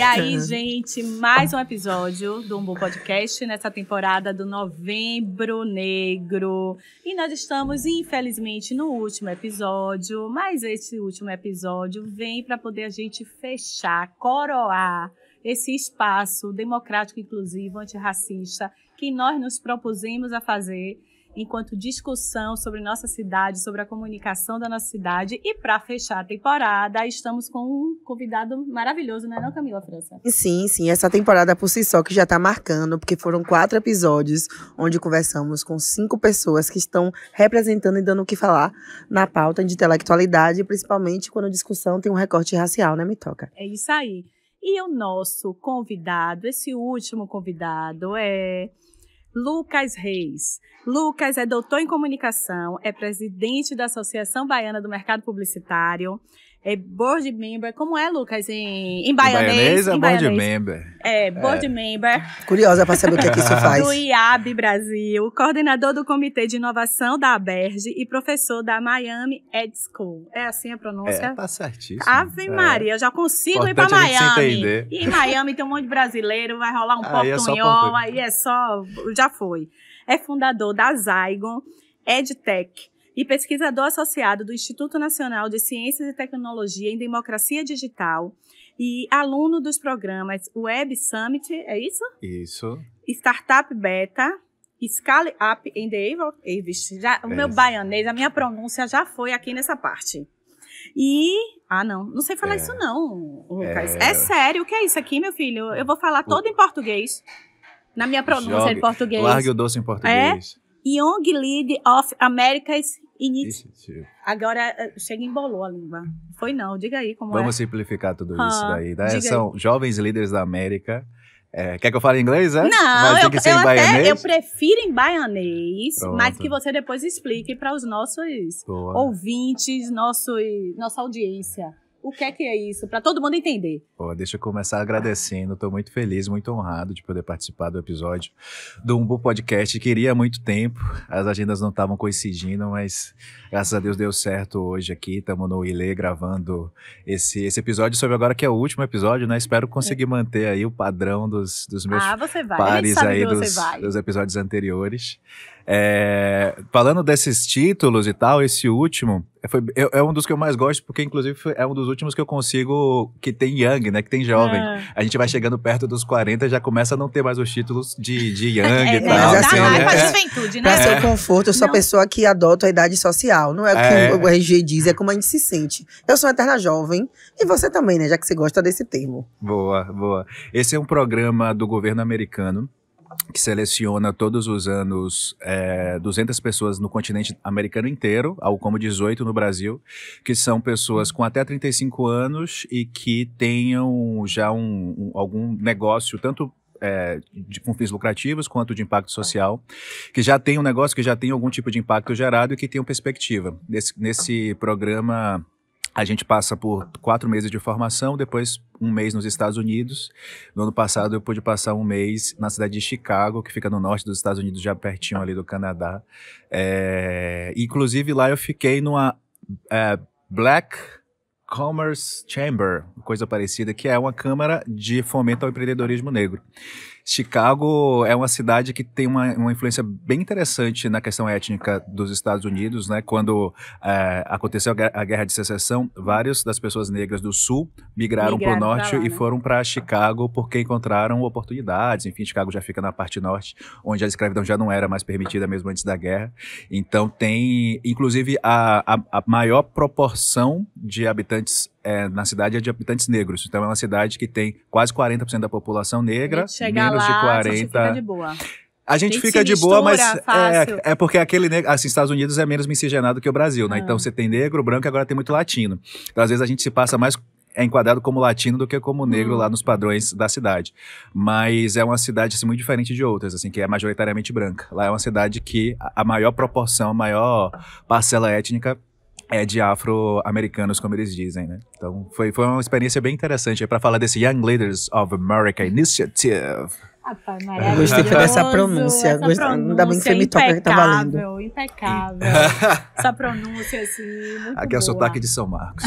aí, gente, mais um episódio do Umbu Podcast nessa temporada do Novembro Negro. E nós estamos, infelizmente, no último episódio, mas esse último episódio vem para poder a gente fechar, coroar esse espaço democrático, inclusivo, antirracista, que nós nos propusemos a fazer enquanto discussão sobre nossa cidade, sobre a comunicação da nossa cidade. E para fechar a temporada, estamos com um convidado maravilhoso, não é não, Camila França? Sim, essa temporada por si só que já está marcando, porque foram 4 episódios onde conversamos com 5 pessoas que estão representando e dando o que falar na pauta de intelectualidade, principalmente quando a discussão tem um recorte racial, né, Mitoca? É isso aí. E o nosso convidado, esse último convidado é Lucas Reis. Lucas é doutor em comunicação, é presidente da Associação Baiana do Mercado Publicitário, é board member. Como é, Lucas, em baianês? Em board member. Board member. Curiosa para saber o que isso faz. Do IAB Brasil, coordenador do Comitê de Inovação da ABERJ e professor da Miami Ed School. É assim a pronúncia? Tá certíssimo. Ave Maria, eu já consigo ir para Miami. E em Miami tem um monte de brasileiro, vai rolar um portunhol, aí é só, já foi. É fundador da Zygon EdTech e pesquisador associado do Instituto Nacional de Ciências e Tecnologia em Democracia Digital e aluno dos programas Web Summit, é isso? Isso. Startup Beta, Scale Up Endeavor. O meu baianês, a minha pronúncia já foi aqui nessa parte. E... não sei falar isso não, Lucas. É sério, o que é isso aqui, meu filho? Eu vou falar todo em português. Na minha pronúncia de português. Largue o doce em português. Young Lead of America's Initiative. Agora, chega e embolou a língua. Foi não, diga aí como Vamos simplificar tudo isso daí. São jovens líderes da América. Quer que eu fale em inglês, Não, mas tem que ser em baianês? Eu prefiro em baianês, mas que você depois explique para os nossos ouvintes, nossa audiência. O que é isso? Para todo mundo entender. Deixa eu começar agradecendo. Estou muito feliz, muito honrado de poder participar do episódio do Umbu Podcast. Queria há muito tempo. As agendas não estavam coincidindo, mas graças a Deus deu certo hoje aqui. Estamos no Ilê gravando esse episódio sobre agora que é o último episódio, né? Espero conseguir manter aí o padrão dos meus pares aí dos episódios anteriores. Falando desses títulos e tal, esse último é um dos que eu mais gosto, porque inclusive é um dos últimos que eu consigo que tem young, né, que tem jovem. A gente vai chegando perto dos 40, já começa a não ter mais os títulos de young e tal. Mas assim, pra juventude, né? Pra seu conforto, eu sou a pessoa que adota a idade social, não é o que o RG diz, é como a gente se sente. Eu sou uma eterna jovem, e você também, né, já que você gosta desse termo. Boa. Esse é um programa do governo americano, que seleciona todos os anos 200 pessoas no continente americano inteiro, algo como 18 no Brasil, que são pessoas com até 35 anos e que tenham já algum negócio, tanto com fins lucrativos quanto de impacto social, que já tem um negócio, que já tem algum tipo de impacto gerado e que tenham perspectiva. Nesse programa, a gente passa por 4 meses de formação, depois 1 mês nos Estados Unidos. No ano passado eu pude passar 1 mês na cidade de Chicago, que fica no norte dos Estados Unidos, já pertinho ali do Canadá. Inclusive lá eu fiquei numa Black Commerce Chamber, coisa parecida, que é uma câmara de fomento ao empreendedorismo negro. Chicago é uma cidade que tem uma influência bem interessante na questão étnica dos Estados Unidos, né? Quando aconteceu a Guerra de Secessão, várias das pessoas negras do Sul migraram para o Norte e foram para Chicago porque encontraram oportunidades. Enfim, Chicago já fica na parte norte, onde a escravidão já não era mais permitida mesmo antes da guerra. Então tem, inclusive, a maior proporção de habitantes na cidade é de habitantes negros. Então é uma cidade que tem quase 40% da população negra, menos de 40%. Fica de boa. A gente fica de boa, mas é porque aquele negro, assim, Estados Unidos é menos miscigenado que o Brasil, né? Então você tem negro, branco e agora tem muito latino. Então às vezes a gente se passa mais enquadrado como latino do que como negro lá nos padrões da cidade. Mas é uma cidade assim, muito diferente de outras, assim, que é majoritariamente branca. Lá é uma cidade que a maior proporção, a maior parcela étnica é de afro-americanos, como eles dizem, né? Então, foi uma experiência bem interessante para falar desse Young Leaders of America Initiative. Rapaz, Eu maravilhoso. gostei foi dessa pronúncia. Ainda bem que você me toca que tá valendo. Impecável. Essa pronúncia, assim, muito Aqui é o boa. sotaque de São Marcos.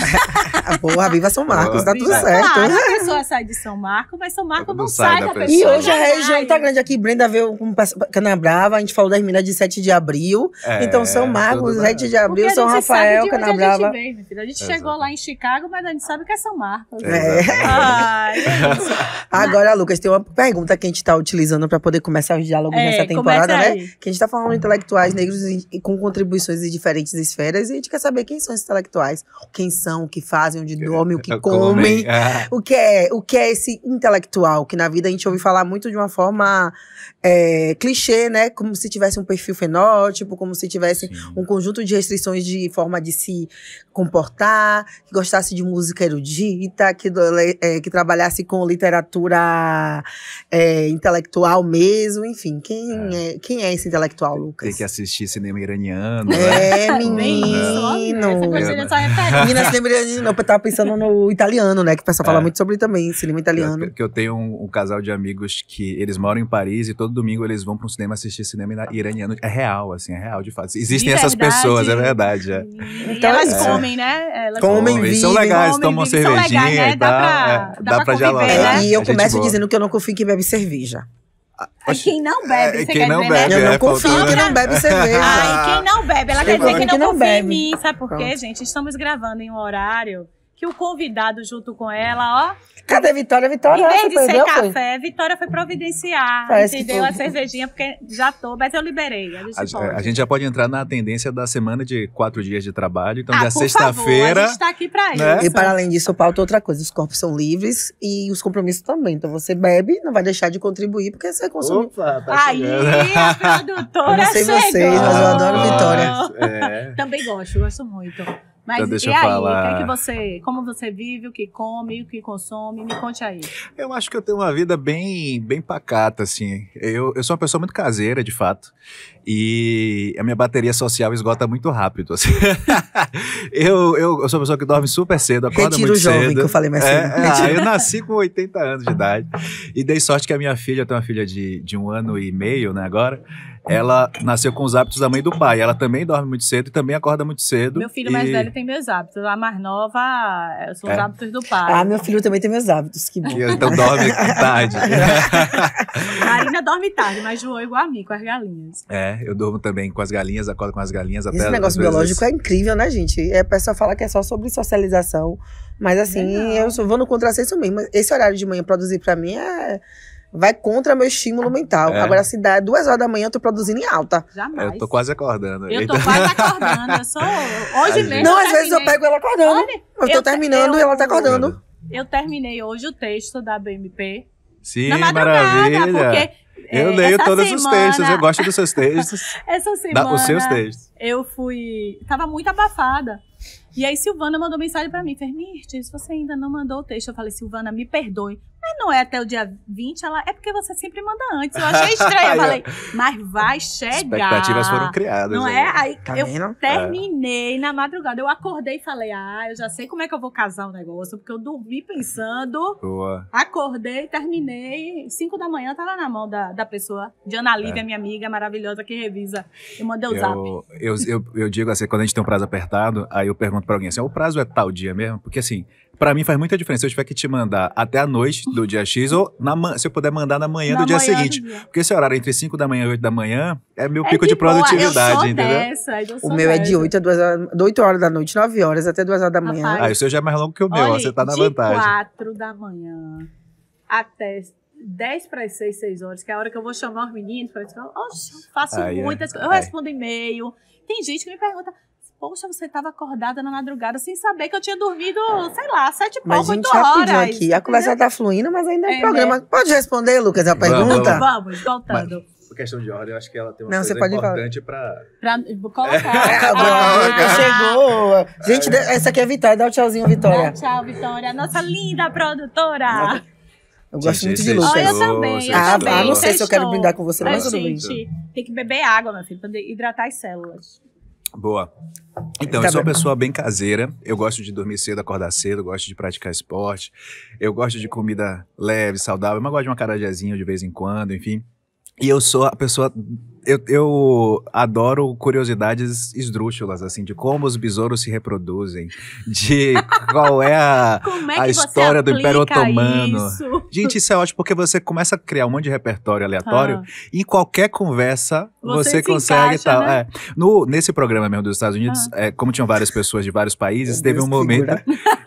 Porra, viva São Marcos, tá tudo Viva, certo. Claro, a pessoa sai de São Marcos, mas São Marcos não sai da pessoa. E hoje a Sai. região tá grande aqui. Brenda veio com Canabrava, a gente falou das minas de 7 de abril. Então São Marcos, 7 de abril, Porque São a gente sabe Rafael, de onde Canabrava. A gente veio, minha filha. A gente chegou lá em Chicago, mas a gente sabe que é São Marcos. É. Agora, Lucas, tem uma pergunta que a gente tá utilizando pra poder começar os diálogos nessa temporada, né? Que a gente tá falando de intelectuais negros com contribuições em diferentes esferas e a gente quer saber quem são esses intelectuais, quem são, o que fazem, onde dormem, o que comem. O que é esse intelectual, que na vida a gente ouve falar muito de uma forma clichê, né? Como se tivesse um perfil fenótipo, como se tivesse um conjunto de restrições de forma de se comportar, que gostasse de música erudita, que trabalhasse com literatura intelectual mesmo, enfim. Quem é esse intelectual, Lucas? Tem que assistir cinema iraniano. Menino. Menina, cinema iraniano. Eu tava pensando no italiano, né? Que o pessoal fala muito sobre também, cinema italiano. Que eu tenho um casal de amigos que eles moram em Paris e todo domingo eles vão para um cinema assistir cinema iraniano. É real, assim, é real, de fato. Existem essas pessoas, é verdade. Então, elas comem, né? Elas comem, vivem. São legais, tomam cervejinha e tal. Dá pra dialogar. Né? E eu começo dizendo que eu não confio em quem bebe cerveja. Quem não bebe, você quem quer não dizer, bebe, né? Eu não confio em quem não bebe cerveja. Ai, quem não bebe, ela quer dizer que não confia bebe. em mim. Sabe por quê, gente? Estamos gravando em um horário que o convidado junto com ela, ó... Cadê Vitória? Vitória, em vez de ser perdeu, café, Vitória foi providenciar, entendeu? A cervejinha, porque já tô, mas eu liberei. A gente já pode entrar na tendência da semana de 4 dias de trabalho, então já por sexta-feira... favor, a gente tá aqui pra né? isso. E para além disso, eu pauto outra coisa, os corpos são livres e os compromissos também. Então você bebe, não vai deixar de contribuir, porque você consome. Opa, Aí, a produtora Eu não sei chegou. vocês, mas eu adoro Vitória. Também gosto muito. Mas Então, deixa e eu aí, falar. como você vive, o que come, o que consome? Me conte aí. Eu acho que eu tenho uma vida bem pacata, assim. Eu sou uma pessoa muito caseira, de fato. E a minha bateria social esgota muito rápido, assim. eu sou uma pessoa que dorme super cedo, acorda muito cedo. Retiro jovem, que eu falei mais cedo. Eu nasci com 80 anos de idade. E dei sorte que a minha filha, eu tenho uma filha de 1 ano e meio, né, agora. Ela nasceu com os hábitos da mãe e do pai. Ela também dorme muito cedo e também acorda muito cedo. Meu filho mais velho tem meus hábitos. A mais nova são os hábitos do pai. Ah, meu filho também tem meus hábitos. Que bom. Então dorme tarde. Marina dorme tarde, mas João é igual a mim, com as galinhas. Eu durmo também com as galinhas, acordo com as galinhas até. Esse negócio biológico é incrível, né, gente? A pessoa fala que é só sobre socialização. Mas assim, vou no contrassenso mesmo. Esse horário de manhã produzir pra mim vai contra meu estímulo mental. Agora, se dá 2 horas da manhã, eu tô produzindo em alta. Jamais. Eu tô quase acordando. Eu tô quase acordando. Eu sou... Hoje mesmo. Não, às vezes eu pego ela acordando. Olha, eu tô terminando e ela tá acordando. Eu terminei hoje o texto da BMP. Sim, na madrugada, maravilha. Porque eu leio todos os textos, eu gosto dos seus textos. Essa semana, os seus textos. Eu tava muito abafada. E aí Silvana mandou mensagem pra mim, Mirtes, você ainda não mandou o texto. Eu falei, Silvana, me perdoe. Mas não é até o dia 20, é porque você sempre manda antes. Eu achei estranho, eu falei, mas vai chegar. Expectativas foram criadas. Não é? Aí tá eu vendo? terminei na madrugada. Eu acordei e falei, eu já sei como é que eu vou casar o negócio, porque eu dormi pensando. Boa. Acordei, terminei. 5 da manhã, tava na mão da pessoa. Diana Lívia, minha amiga maravilhosa, que revisa. Eu mandei o zap. Eu digo assim, quando a gente tem um prazo apertado, aí eu pergunto pra alguém assim, o prazo é tal dia mesmo? Porque assim, pra mim faz muita diferença se eu tiver que te mandar até a noite do dia X ou se eu puder mandar na manhã do dia seguinte. Porque esse horário entre 5 da manhã e 8 da manhã é meu pico de produtividade, entendeu? O meu é de 8 a 8 horas da noite, 9 horas até 2 horas da manhã. Rapaz, o seu já é mais longo que o meu, você tá na vantagem. De 4 da manhã até 10 para as 6 horas, que é a hora que eu vou chamar os meninos para escola. Oxe, eu faço muitas coisas. Eu respondo e-mail. Tem gente que me pergunta, poxa, você estava acordada na madrugada sem saber que eu tinha dormido, sei lá, 7 e pouco, 8 horas. Aqui. A conversa tá fluindo, mas ainda é um programa. Né? Pode responder, Lucas, a pergunta? Vamos, voltando. Por questão de ordem, eu acho que ela tem uma coisa importante pra colocar. Chegou. Gente, essa aqui é a Vitória. Dá um tchauzinho, Vitória. Dá tchau, Vitória. Nossa linda produtora. Eu gosto muito de Lucas. Eu também. Não sei se eu quero brindar com você, mas tudo bem. Gente, tem que beber água, meu filho, pra hidratar as células. Boa. Então, eu sou uma pessoa bem caseira. Eu gosto de dormir cedo, acordar cedo, gosto de praticar esporte. Eu gosto de comida leve, saudável, mas gosto de uma acarajézinha de vez em quando, enfim. E eu sou a pessoa... Eu adoro curiosidades esdrúxulas, assim, de como os besouros se reproduzem, de qual é a história do Império Otomano. Isso? Gente, isso é ótimo porque você começa a criar um monte de repertório aleatório e em qualquer conversa você consegue encaixa, tal. né? Nesse programa mesmo dos Estados Unidos, como tinham várias pessoas de vários países, teve um momento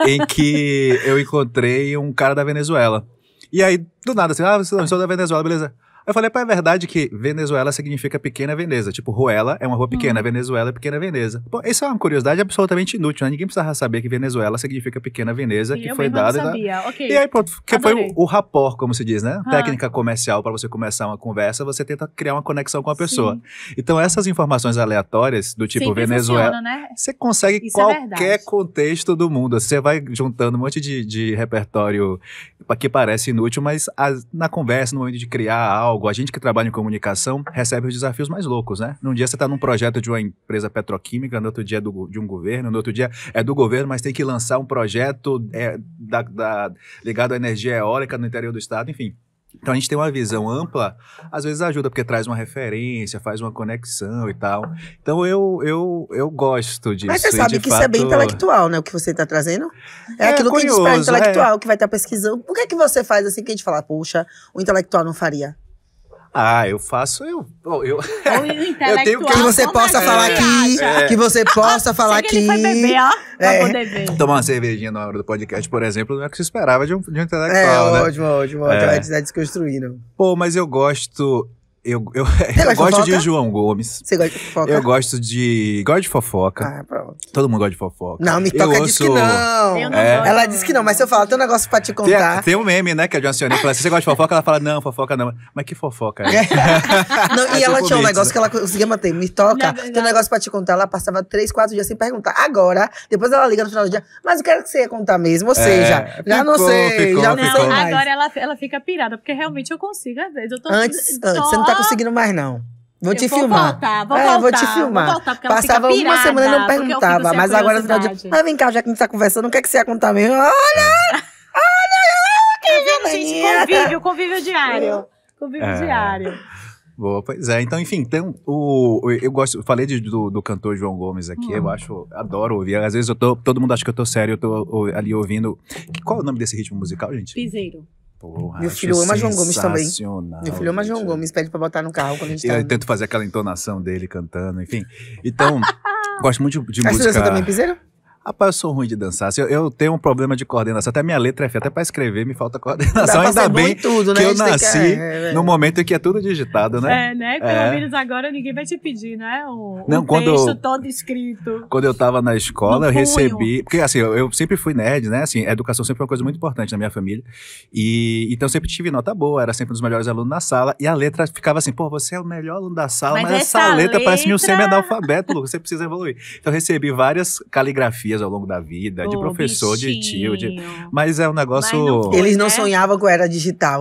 em que eu encontrei um cara da Venezuela. E aí, do nada, assim, eu sou da Venezuela, beleza. Eu falei, pô, é verdade que Venezuela significa pequena Veneza. Tipo, Ruela é uma rua pequena, Venezuela é pequena Veneza. Pô, isso é uma curiosidade absolutamente inútil, né? Ninguém precisava saber que Venezuela significa pequena Veneza, que foi dada. Eu sabia, ok. E aí, pronto, que Adorei. foi o rapport, como se diz, né? Técnica comercial para você começar uma conversa, você tenta criar uma conexão com a pessoa. Então, essas informações aleatórias, do tipo Sempre Venezuela, funciona, né? você consegue em Isso é qualquer verdade. contexto do mundo. Você vai juntando um monte de repertório que parece inútil, mas na conversa, no momento de criar algo, a gente que trabalha em comunicação recebe os desafios mais loucos, né? Num dia você está num projeto de uma empresa petroquímica, no outro dia é de um governo, no outro dia é do governo, mas tem que lançar um projeto ligado à energia eólica no interior do estado, enfim. Então a gente tem uma visão ampla, às vezes ajuda, porque traz uma referência, faz uma conexão e tal. Então eu gosto disso. Mas você sabe que isso é bem intelectual, né? O que você está trazendo. É aquilo que a gente curioso, espera intelectual, que vai estar pesquisando. Por que você faz assim que a gente fala, poxa, o intelectual não faria? Eu faço, eu O tenho intelectual. Que você como possa a falar gente aqui, acha? que você possa falar Chega, ele aqui. foi beber, ó, pra poder ver. tomar uma cervejinha na hora do podcast, por exemplo, não é o que se esperava de um intelectual, né? Ótimo. Vai desconstruindo. Pô, mas eu gosto... Eu gosta de gosto de fofoca? João Gomes. Você gosta de fofoca? Eu gosto de fofoca. Ah, pronto. Todo mundo gosta de fofoca. Não, Mitoca disse que não. Eu não gosto. Ela disse que não, mas se eu falar, tem um negócio pra te contar. Tem um meme, né, que a Joanciane fala, se você gosta de fofoca, ela fala, não, fofoca não. Mas que fofoca é? Não, e ela tipo tinha um mix, negócio né? que ela conseguia manter. Mitoca, tem um negócio pra te contar. Ela passava 3, 4 dias sem perguntar. Agora, depois ela liga no final do dia, mas eu quero que você ia contar mesmo. Ou seja, já não sei Não, mais. agora ela fica pirada, porque realmente eu consigo, às vezes. Eu tô Antes, você não tá conseguindo mais, não. Vou te vou filmar. voltar, vou voltar, vou te filmar. vou voltar, porque ela Passava fica uma semana e não pirada, porque eu fico perguntava. sem Mas agora no final do dia. curiosidade. Mas vem cá, já que a gente tá conversando, o que é que você ia contar mesmo? Tá vendo, gente? Convívio diário. Convívio diário. Boa, pois é. Então, enfim, eu gosto, eu falei do cantor João Gomes aqui, adoro ouvir. Às vezes todo mundo acha que eu tô sério, eu tô ali ouvindo. Qual é o nome desse ritmo musical, gente? Piseiro. Porra, Meu filho ama João Gomes também. sensacional, Meu filho ama gente. João Gomes, pede pra botar no carro quando a gente tá. Eu tento fazer aquela entonação dele cantando, enfim. Então, gosto muito de Mas você música. dança também piseiro? Rapaz, eu sou ruim de dançar. Eu tenho um problema de coordenação. Até minha letra é feia. Até pra escrever me falta Dá coordenação. pra Ainda ser bom bem em tudo, né? que A eu gente tem que- nasci no momento em que é tudo digitado, né? É, né? Pelo menos agora ninguém vai te pedir, né? Não, texto todo escrito. Quando eu tava na escola, No eu punho. recebi... Porque, assim, eu sempre fui nerd, né? Assim, educação sempre foi uma coisa muito importante na minha família. Então, eu sempre tive nota boa. Era sempre um dos melhores alunos na sala. E a letra ficava assim, pô, você é o melhor aluno da sala, Mas mas essa essa letra parece um letra- semi-analfabeto, Lu, você precisa evoluir. Então, eu recebi várias caligrafias ao longo da vida, de Ô, professor, de tio, bichinho. Mas é um negócio... Mas não foi. Eles não né? sonhavam com a era digital.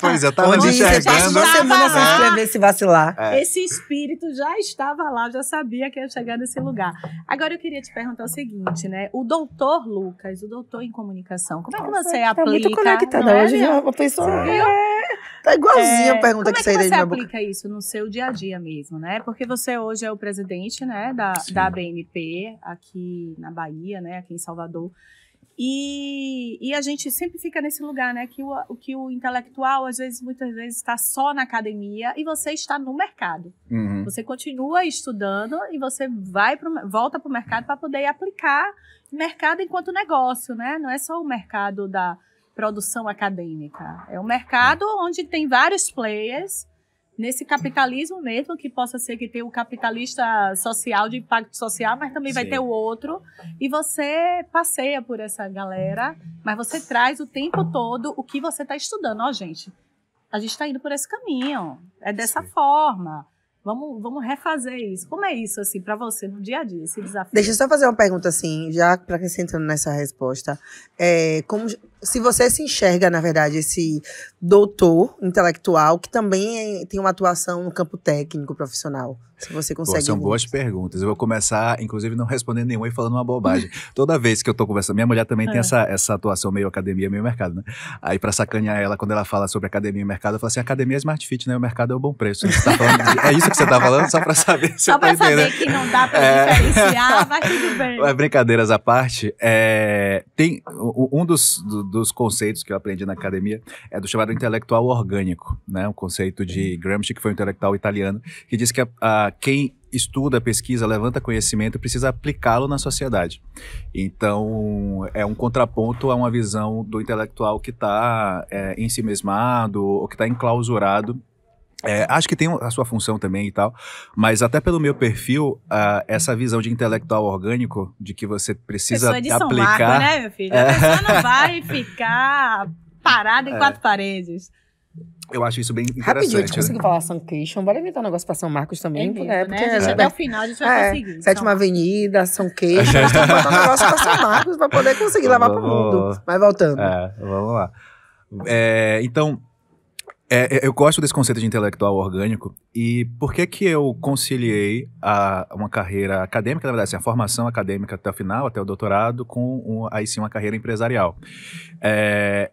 Pois é, eu tava Onde me você passa enxergando. uma semana sem lá. escrever, se vacilar. Esse espírito já estava lá, já sabia que ia chegar nesse lugar. Agora eu queria te perguntar o seguinte, né? O doutor Lucas, o doutor em comunicação, como é que você Tá aplica? muito conectada não é, hoje, Leandro? uma pessoa. Você viu? Tá igualzinha a pergunta Como que é que saiu você da minha boca. aplica isso no seu dia a dia mesmo, né? Porque você hoje é o presidente, né, Sim. da ABMP aqui na Bahia, né, aqui em Salvador. E a gente sempre fica nesse lugar, né, que o intelectual, às vezes, muitas vezes, está só na academia e você está no mercado. Uhum. Você continua estudando e você volta para o mercado para poder aplicar mercado enquanto negócio, né? Não é só o mercado da produção acadêmica. É um mercado onde tem vários players nesse capitalismo mesmo, que possa ser que tenha o capitalista social, de impacto social, mas também vai Sim. ter o outro. E você passeia por essa galera, mas você traz o tempo todo o que você está estudando. Ó, gente, a gente está indo por esse caminho. É dessa forma. Vamos refazer isso. Como é isso, assim, para você no dia a dia, esse desafio? Deixa eu só fazer uma pergunta, assim, já para acrescentando nessa resposta. se você se enxerga, na verdade, esse doutor intelectual que também tem uma atuação no campo técnico, profissional. Se você consegue. São boas perguntas. Eu vou começar, inclusive, não respondendo nenhuma e falando uma bobagem. Toda vez que eu tô conversando, minha mulher também tem essa atuação meio academia, meio mercado, né? Aí, pra sacanear ela, quando ela fala sobre academia e mercado, eu falo assim: academia é Smart Fit, né? O mercado é o bom preço. Você tá falando é isso que você tá falando? Só pra saber se eu tô entendendo. Só pra saber que não dá pra diferenciar, mas tudo bem. Mas brincadeiras à parte, tem um dos conceitos que eu aprendi na academia é do chamado intelectual orgânico, né? Um conceito de Gramsci, que foi um intelectual italiano, que diz que quem estuda, pesquisa, levanta conhecimento, precisa aplicá-lo na sociedade. Então, é um contraponto a uma visão do intelectual que está ensimesmado ou que está enclausurado. Acho que tem a sua função também e tal, mas até pelo meu perfil, essa visão de intelectual orgânico, de que você precisa pessoa de São aplicar... Marco, né, meu filho? A pessoa não vai ficar parada em quatro paredes. Eu acho isso bem interessante. Rapidinho, a gente conseguiu falar Suncation. Bora inventar um negócio pra São Marcos também. Mesmo, porque né? Até o final a gente vai conseguir. Sétima Avenida, Suncation. A gente tem que botar um negócio pra São Marcos pra poder conseguir levar pro mundo. Mas voltando. Vamos lá. Então, eu gosto desse conceito de intelectual orgânico. E por que eu conciliei uma carreira acadêmica, na verdade, assim, a formação acadêmica até o final, até o doutorado, com aí sim uma carreira empresarial?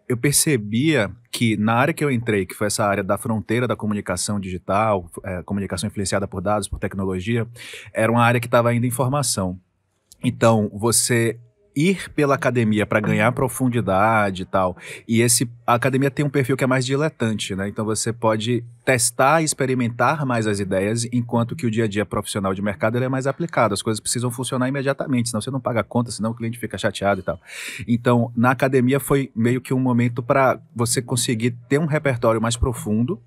Eu percebia que na área que eu entrei, que foi essa área da fronteira da comunicação digital, comunicação influenciada por dados, por tecnologia, era uma área que estava ainda em formação. Então, você ir pela academia para ganhar profundidade e tal, e a academia tem um perfil que é mais diletante, né? Então você pode testar e experimentar mais as ideias, enquanto que o dia a dia profissional de mercado ele é mais aplicado, as coisas precisam funcionar imediatamente, senão você não paga a conta, senão o cliente fica chateado e tal. Então, na academia foi meio que um momento para você conseguir ter um repertório mais profundo,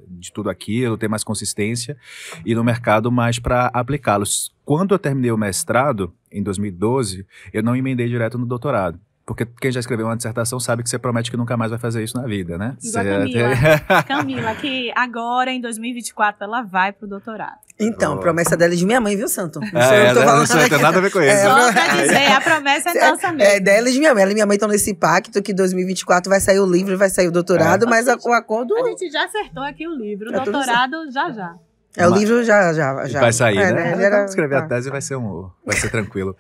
de tudo aquilo, ter mais consistência, e no mercado mais para aplicá-los. Quando eu terminei o mestrado, em 2012, eu não emendei direto no doutorado. Porque quem já escreveu uma dissertação sabe que você promete que nunca mais vai fazer isso na vida, né? Igual Camila, que agora, em 2024, ela vai pro doutorado. Então, promessa dela é de minha mãe, viu, Santo? Não tem nada a ver com isso. Só pra dizer, a promessa é nossa mesmo. É dela e de minha mãe. Ela e minha mãe estão nesse pacto que em 2024 vai sair o livro e vai sair o doutorado, mas o acordo... A gente já acertou aqui o livro, o doutorado já. O livro já. Vai sair, né? Escrever a tá. tese vai ser tranquilo.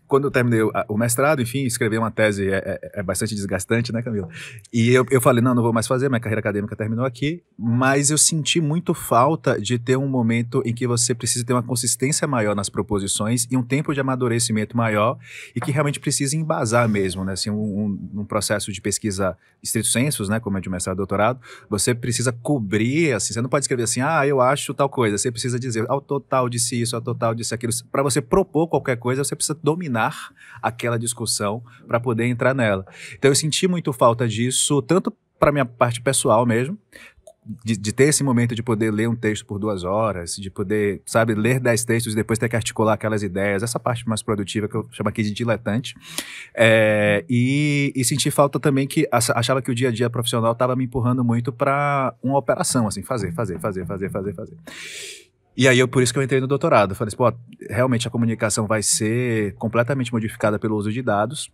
Quando eu terminei o mestrado, enfim, escrever uma tese é bastante desgastante, né, Camila? E eu falei, não vou mais fazer, minha carreira acadêmica terminou aqui, mas eu senti muito falta de ter um momento em que você precisa ter uma consistência maior nas proposições e um tempo de amadurecimento maior e que realmente precisa embasar mesmo, né? Assim, um processo de pesquisa estrito sensus, né, como é de mestrado e doutorado, você precisa cobrir, assim, você não pode escrever assim, eu acho tal coisa, você precisa dizer, ao total disse isso, ao total disse aquilo. Para você propor qualquer coisa, você precisa dominar aquela discussão para poder entrar nela. Então eu senti muito falta disso, tanto para minha parte pessoal mesmo, de ter esse momento de poder ler um texto por 2 horas, de poder, sabe, ler 10 textos e depois ter que articular aquelas ideias, essa parte mais produtiva que eu chamo aqui de diletante, e senti falta também que achava que o dia a dia profissional estava me empurrando muito para uma operação, assim, fazer. E aí, por isso que eu entrei no doutorado. Falei assim, realmente a comunicação vai ser completamente modificada pelo uso de dados.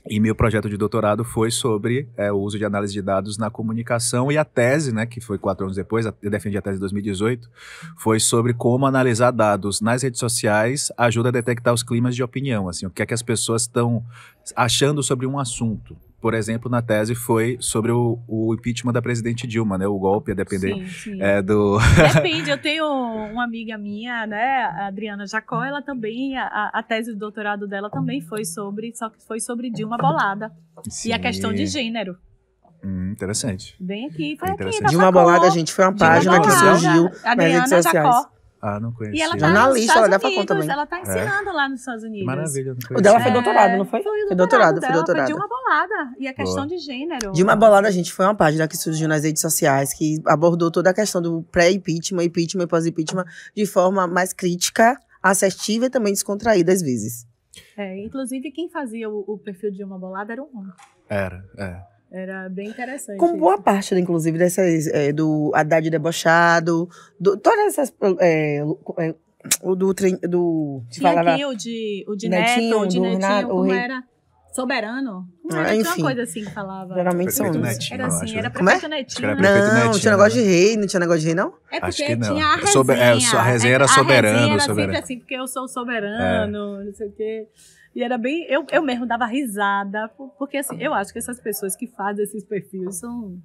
E meu projeto de doutorado foi sobre o uso de análise de dados na comunicação. E a tese, né, que foi 4 anos depois, eu defendi a tese em 2018, foi sobre como analisar dados nas redes sociais ajuda a detectar os climas de opinião. Assim, o que é que as pessoas estão achando sobre um assunto. Por exemplo, na tese foi sobre o impeachment da presidente Dilma, né? O golpe, a depender do... Depende, eu tenho uma amiga minha, né? A Adriana Jacó, ela também, a tese do doutorado dela também foi só que foi sobre Dilma Bolada. Sim. E a questão de gênero. Interessante. Bem aqui, foi aqui. Dilma Bolada, gente, foi uma página que surgiu nas redes sociais. Jacó. Não conheço. E ela tá jornalista, ela dá conta também. Ela tá ensinando lá nos Estados Unidos. Maravilha, não conheço. O dela foi doutorado, não foi? Foi doutorado. Foi Dilma Bolada. E a questão de gênero. Dilma Bolada, gente, foi uma página que surgiu nas redes sociais, que abordou toda a questão do pré-impeachment, impeachment e pós-impeachment de forma mais crítica, assertiva e também descontraída às vezes. Inclusive, quem fazia o perfil de Dilma Bolada era um homem. Era bem interessante. Como boa parte, inclusive, dessas, do Haddad debochado, todas essas... Tinha aqui o de Neto, o de Netinho, como era? Soberano? Enfim. Tinha uma coisa assim que falava. Geralmente são Prefeito uns. Netinho, Era eu assim, acho. era Como é? prefeito Acho que era Netinho. prefeito Não, Netinho, tinha negócio né? de rei, não tinha negócio de rei, não? É Acho porque que não. tinha a resenha. A resenha era soberano, A resenha era soberano. sempre assim, porque eu sou soberano, não sei o quê. E era bem... Eu mesmo dava risada, porque assim, eu acho que essas pessoas que fazem esses perfis são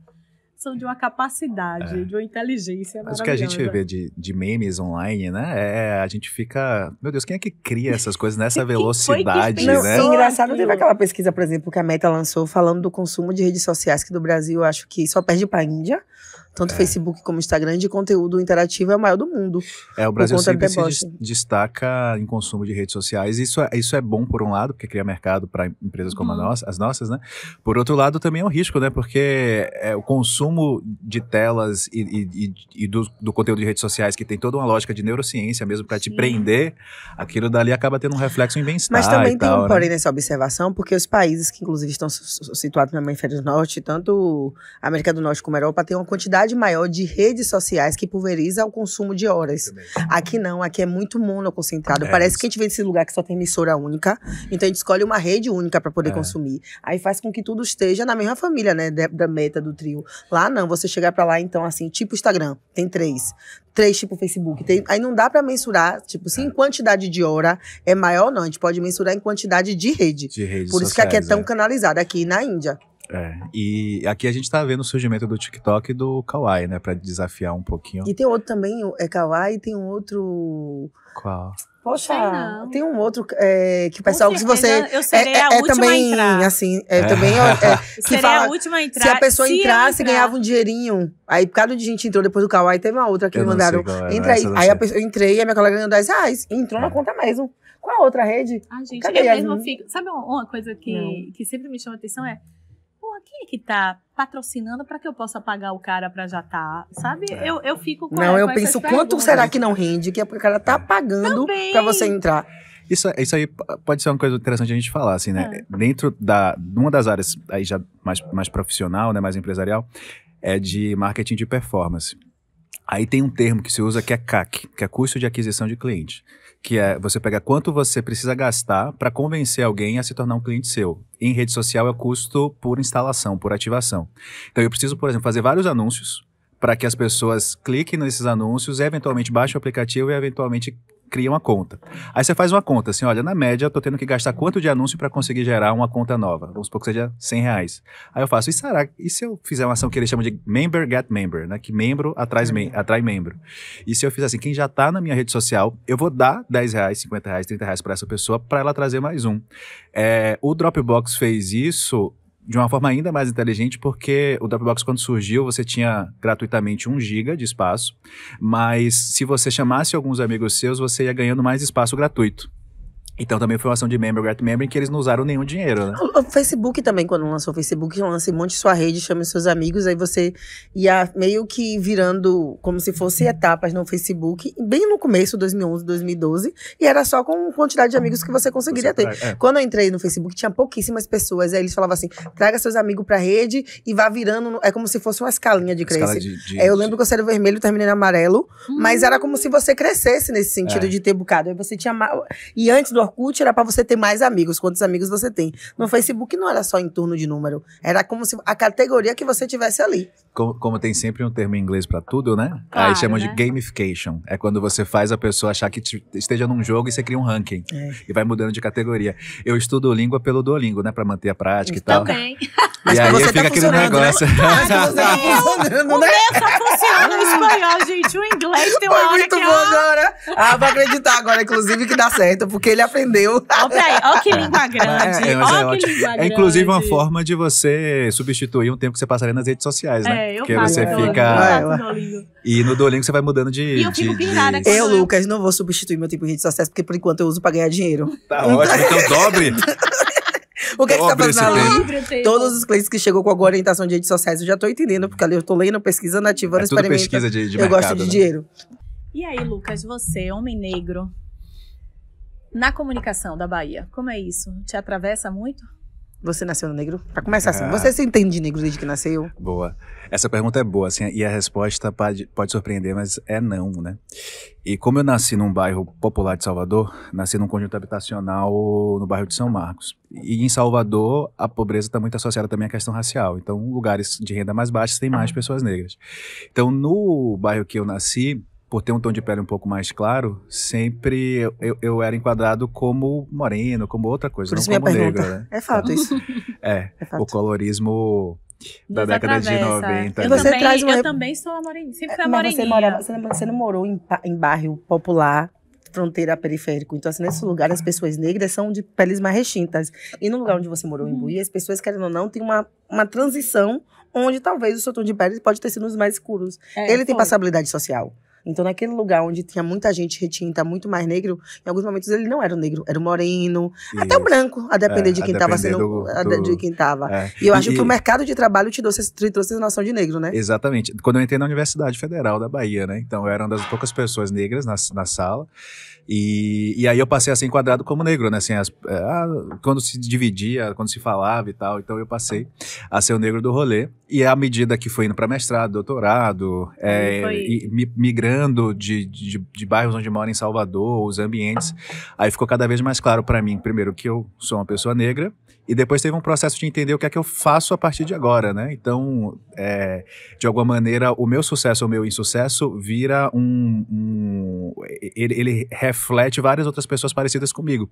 de uma capacidade, de uma inteligência Mas o que a gente maravilhosa. vê de memes online, né? A gente fica. Meu Deus, quem é que cria essas coisas nessa velocidade, pensou? né? Não, engraçado, aquilo. teve aquela pesquisa, por exemplo, que a Meta lançou falando do consumo de redes sociais, que do Brasil eu acho que só perde pra Índia. Tanto Facebook como Instagram, de conteúdo interativo é o maior do mundo. O Brasil conta do sempre se deboche. destaca em consumo de redes sociais. Isso é bom por um lado, porque cria mercado para empresas como as nossas, né? Por outro lado, também é um risco, né? Porque o consumo de telas e do conteúdo de redes sociais, que tem toda uma lógica de neurociência mesmo para te Sim. prender, aquilo dali acaba tendo um reflexo em bem-estar. Mas também e tem tal, um porém né? nessa observação, porque os países que inclusive estão situados no hemisfério norte, tanto a América do Norte como a Europa, tem uma quantidade maior de redes sociais que pulveriza o consumo de horas. Aqui não, aqui é muito monoconcentrado. Parece que a gente vem desse lugar que só tem emissora única, então a gente escolhe uma rede única para poder consumir. Aí faz com que tudo esteja na mesma família, né, da Meta, do trio. Lá não, você chegar para lá, então, assim, tipo Instagram, tem 3 tipo Facebook. Aí não dá para mensurar, tipo, se em quantidade de hora é maior, não. A gente pode mensurar em quantidade de rede. De redes Por isso que aqui é sociais, tão canalizado, aqui na Índia. E aqui a gente tá vendo o surgimento do TikTok e do Kawaii, né? Pra desafiar um pouquinho. E tem outro também, Kawaii, tem um outro... Qual? Poxa, Sei não. tem um outro que o pessoal, que você... Eu serei a última também, a entrar. assim, também... que Serei fala, a última a entrar. se a pessoa eu entrasse, entrar. ganhava um dinheirinho. Aí, por causa de gente entrou depois do Kawaii, teve uma outra que Eu me não sei mandaram. qual é, Entra aí. essa eu não Aí sei. a pessoa, eu entrei e a minha colega ganhou R$10. E entrou na conta mesmo. Qual a outra rede? Ah, gente, Cadê, eu mesma Yasmin? fico... Sabe uma coisa que sempre me chama atenção é... Pô, quem é que tá patrocinando para que eu possa pagar o cara pra já tá, sabe? Eu fico com Não, eu essas penso, quanto perguntas. será que não rende? Que o cara tá pagando Também. pra você entrar. Isso aí pode ser uma coisa interessante a gente falar, assim, né? Dentro de uma das áreas aí já mais profissional, né, mais empresarial, é de marketing de performance. Aí tem um termo que se usa que é CAC, que é custo de aquisição de cliente, que é você pegar quanto você precisa gastar para convencer alguém a se tornar um cliente seu. Em rede social é o custo por instalação, por ativação. Então eu preciso, por exemplo, fazer vários anúncios para que as pessoas cliquem nesses anúncios, eventualmente baixem o aplicativo e eventualmente criem uma conta. Aí você faz uma conta, assim, olha, na média eu tô tendo que gastar quanto de anúncio para conseguir gerar uma conta nova? Vamos supor que seja R$100. Aí eu faço, e se eu fizer uma ação que eles chamam de member get member, né? Que membro atrai membro. E se eu fizer assim, quem já tá na minha rede social, eu vou dar R$10, R$50, R$30 para essa pessoa para ela trazer mais um. O Dropbox fez isso de uma forma ainda mais inteligente, porque o Dropbox, quando surgiu, você tinha gratuitamente 1 GB de espaço, mas se você chamasse alguns amigos seus, você ia ganhando mais espaço gratuito. Então também foi uma ação de member get member em que eles não usaram nenhum dinheiro, né? O Facebook também, quando lançou o Facebook, lança um monte de sua rede, chama os seus amigos, aí você ia meio que virando como se fosse etapas no Facebook, bem no começo, 2011, 2012, e era só com quantidade de amigos que você conseguiria ter. Quando eu entrei no Facebook, tinha pouquíssimas pessoas, aí eles falavam assim, traga seus amigos pra rede e vá virando, é como se fosse uma escalinha de crescer. Eu lembro que eu saí do vermelho, terminei no amarelo, mas era como se você crescesse nesse sentido de ter bocado. Aí você tinha... E antes do Orkut era pra você ter mais amigos, quantos amigos você tem. No Facebook não era só em torno de número, era como se a categoria que você tivesse ali. Como tem sempre um termo em inglês pra tudo, né? Claro, aí chamam né? de gamification. É quando você faz a pessoa achar que esteja num jogo e você cria um ranking. E vai mudando de categoria. Eu estudo língua pelo Duolingo, né? Pra manter a prática e tal. Também. Mas E pra aí você fica tá aquele funcionando, negócio. né? Mas pra você tá funcionando, O né? meu só funciona no espanhol, gente. O inglês tem uma Foi hora muito que... bom agora. Vou acreditar agora, inclusive, que dá certo, porque ele aprendeu. Ó, peraí, ó que língua grande. Mas Ó que ótimo. língua grande. Inclusive uma forma de você substituir um tempo que você passaria nas redes sociais, né? Eu Porque faço você Duolingo, fica... eu faço Duolingo. E no Duolingo você vai mudando de... E eu fico pirada quando Eu, Lucas, não vou substituir meu tempo de rede social, porque por enquanto eu uso pra ganhar dinheiro. Tá ótimo, então dobre. O que você tá Dobre esse fazendo ali? Dobre o tempo. Todos os clientes que chegou com alguma orientação de redes sociais, eu já tô entendendo, porque ali eu tô lendo, pesquisando, ativando, É tudo experimentando. pesquisa de Eu mercado, gosto de né? dinheiro. E aí, Lucas, você, homem negro, na comunicação da Bahia, como é isso? Te atravessa muito? Você nasceu negro? Pra começar assim, você se entende de negro desde que nasceu? Boa. Essa pergunta é boa, assim, e a resposta pode surpreender, mas é não, né? E como eu nasci num bairro popular de Salvador, nasci num conjunto habitacional no bairro de São Marcos. E em Salvador, a pobreza está muito associada também à questão racial. Então, lugares de renda mais baixa têm mais pessoas negras. Então, no bairro que eu nasci, por ter um tom de pele um pouco mais claro, sempre eu era enquadrado como moreno, como outra coisa, Por não isso minha como pergunta. negro, né? É fato isso. É, É fato. o colorismo da Nos década de atravessa. 90. Eu, né? Você também, traz uma- eu também sou a moreninha. Sempre fui a Mas moreninha. você não morou em bairro popular, fronteira periférico. Então, assim, nesse lugar, as pessoas negras são de peles mais retintas. E no lugar onde você morou, em Buí, as pessoas, querendo ou não, tem uma transição onde talvez o seu tom de pele pode ter sido os mais escuros. Ele tem foi. passabilidade social. Então, naquele lugar onde tinha muita gente retinta, muito mais negro, em alguns momentos ele não era o negro, era o moreno, até o Isso. branco, a depender de a quem estava depender sendo. De quem estava. é. E eu acho que o mercado de trabalho te trouxe essa noção de negro, né? Exatamente. Quando eu entrei na Universidade Federal da Bahia, né? Então eu era uma das poucas pessoas negras na sala. E aí eu passei a ser enquadrado como negro, né? Assim, quando se dividia, quando se falava e tal. Então eu passei a ser o negro do rolê. E à medida que fui indo para mestrado, doutorado, e migrando de bairros onde moro em Salvador, os ambientes, aí ficou cada vez mais claro para mim, primeiro, que eu sou uma pessoa negra. E depois teve um processo de entender o que é que eu faço a partir de agora, né? Então, de alguma maneira, o meu sucesso ou o meu insucesso vira ele reflete várias outras pessoas parecidas comigo.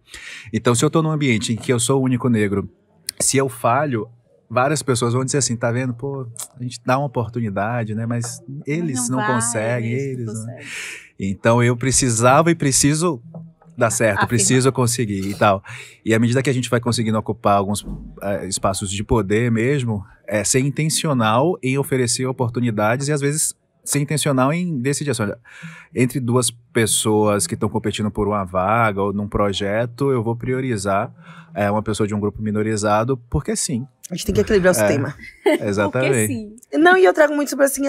Então, se eu tô num ambiente em que eu sou o único negro, se eu falho, várias pessoas vão dizer assim, tá vendo? Pô, a gente dá uma oportunidade, né? Mas eles não conseguem, eles não. Então, eu precisava e preciso dar certo, preciso conseguir e tal. E à medida que a gente vai conseguindo ocupar alguns espaços de poder mesmo, ser intencional em oferecer oportunidades e às vezes ser intencional em decidir assim, olha, entre duas pessoas que estão competindo por uma vaga ou num projeto, eu vou priorizar uma pessoa de um grupo minorizado, porque sim. A gente tem que equilibrar o sistema. Exatamente. Porque sim. Não, e eu trago muito sobre assim,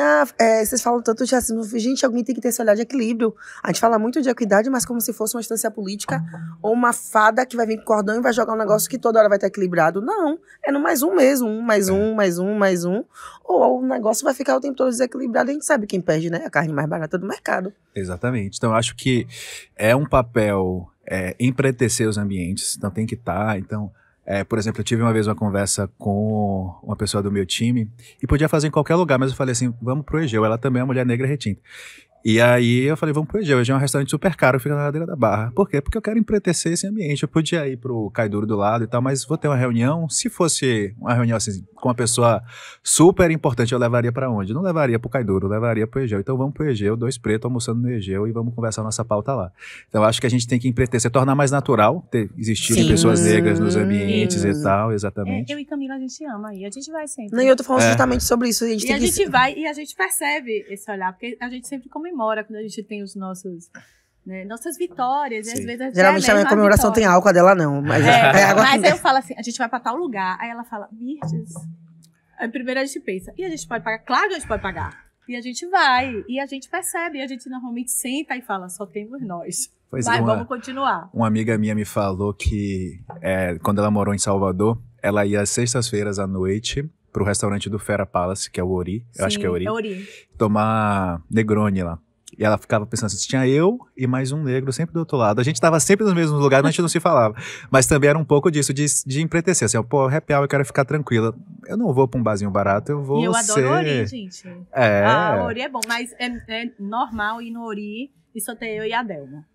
vocês falam tanto de racismo. Gente, alguém tem que ter esse olhar de equilíbrio. A gente fala muito de equidade, mas como se fosse uma instância política ou uma fada que vai vir com cordão e vai jogar um negócio que toda hora vai estar equilibrado. Não, é no mais um mesmo, mais um. Ou o negócio vai ficar o tempo todo desequilibrado. A gente sabe quem perde, né? A carne mais barata do mercado. Exatamente. Então, eu acho que é um papel empretecer os ambientes. Então, tem que estar. Então, por exemplo, eu tive uma vez uma conversa com uma pessoa do meu time e podia fazer em qualquer lugar, mas eu falei assim, vamos pro Egeu. Ela também é uma mulher negra retinta. E aí eu falei, vamos pro Egeu. Egeu é um restaurante super caro, fica na ladeira da Barra. Por quê? Porque eu quero empretecer esse ambiente. Eu podia ir pro Caiduro do lado e tal, mas vou ter uma reunião. Se fosse uma reunião assim, com uma pessoa super importante, eu levaria pra onde? Não levaria pro Caiduro, eu levaria pro Egeu. Então vamos pro Egeu, dois pretos almoçando no Egeu e vamos conversar nossa pauta lá. Então eu acho que a gente tem que empretecer, tornar mais natural existirem pessoas negras nos ambientes e tal, exatamente. Eu e Camila, a gente ama e a gente vai sempre. Não, e eu tô falando justamente sobre isso. A gente E a gente vai e a gente percebe esse olhar, porque a gente sempre comemora quando a gente tem os nossos, né, nossas vitórias. E às vezes geralmente a minha comemoração tem álcool, a dela não. Mas, mas aí eu falo assim, a gente vai pra tal lugar. Aí ela fala, Mirtes. Aí primeiro a gente pensa, e a gente pode pagar? Claro que a gente pode pagar. E a gente vai, e a gente percebe, e a gente normalmente senta e fala, só temos nós. Pois vai, vamos continuar. Uma amiga minha me falou que quando ela morou em Salvador, ela ia às sextas-feiras à noite pro restaurante do Fera Palace, que é o Ori, eu acho que é o Ori, tomar Negroni lá. E ela ficava pensando assim, tinha eu e mais um negro sempre do outro lado. A gente tava sempre nos mesmos lugares, mas a gente não se falava. Mas também era um pouco disso, de empretecer. Assim, pô, happy hour, eu quero ficar tranquila. Eu não vou pra um barzinho barato, eu vou ser... E eu adoro Ori, gente. O Ori é bom, mas é normal ir no Ori e só ter eu e a Delma.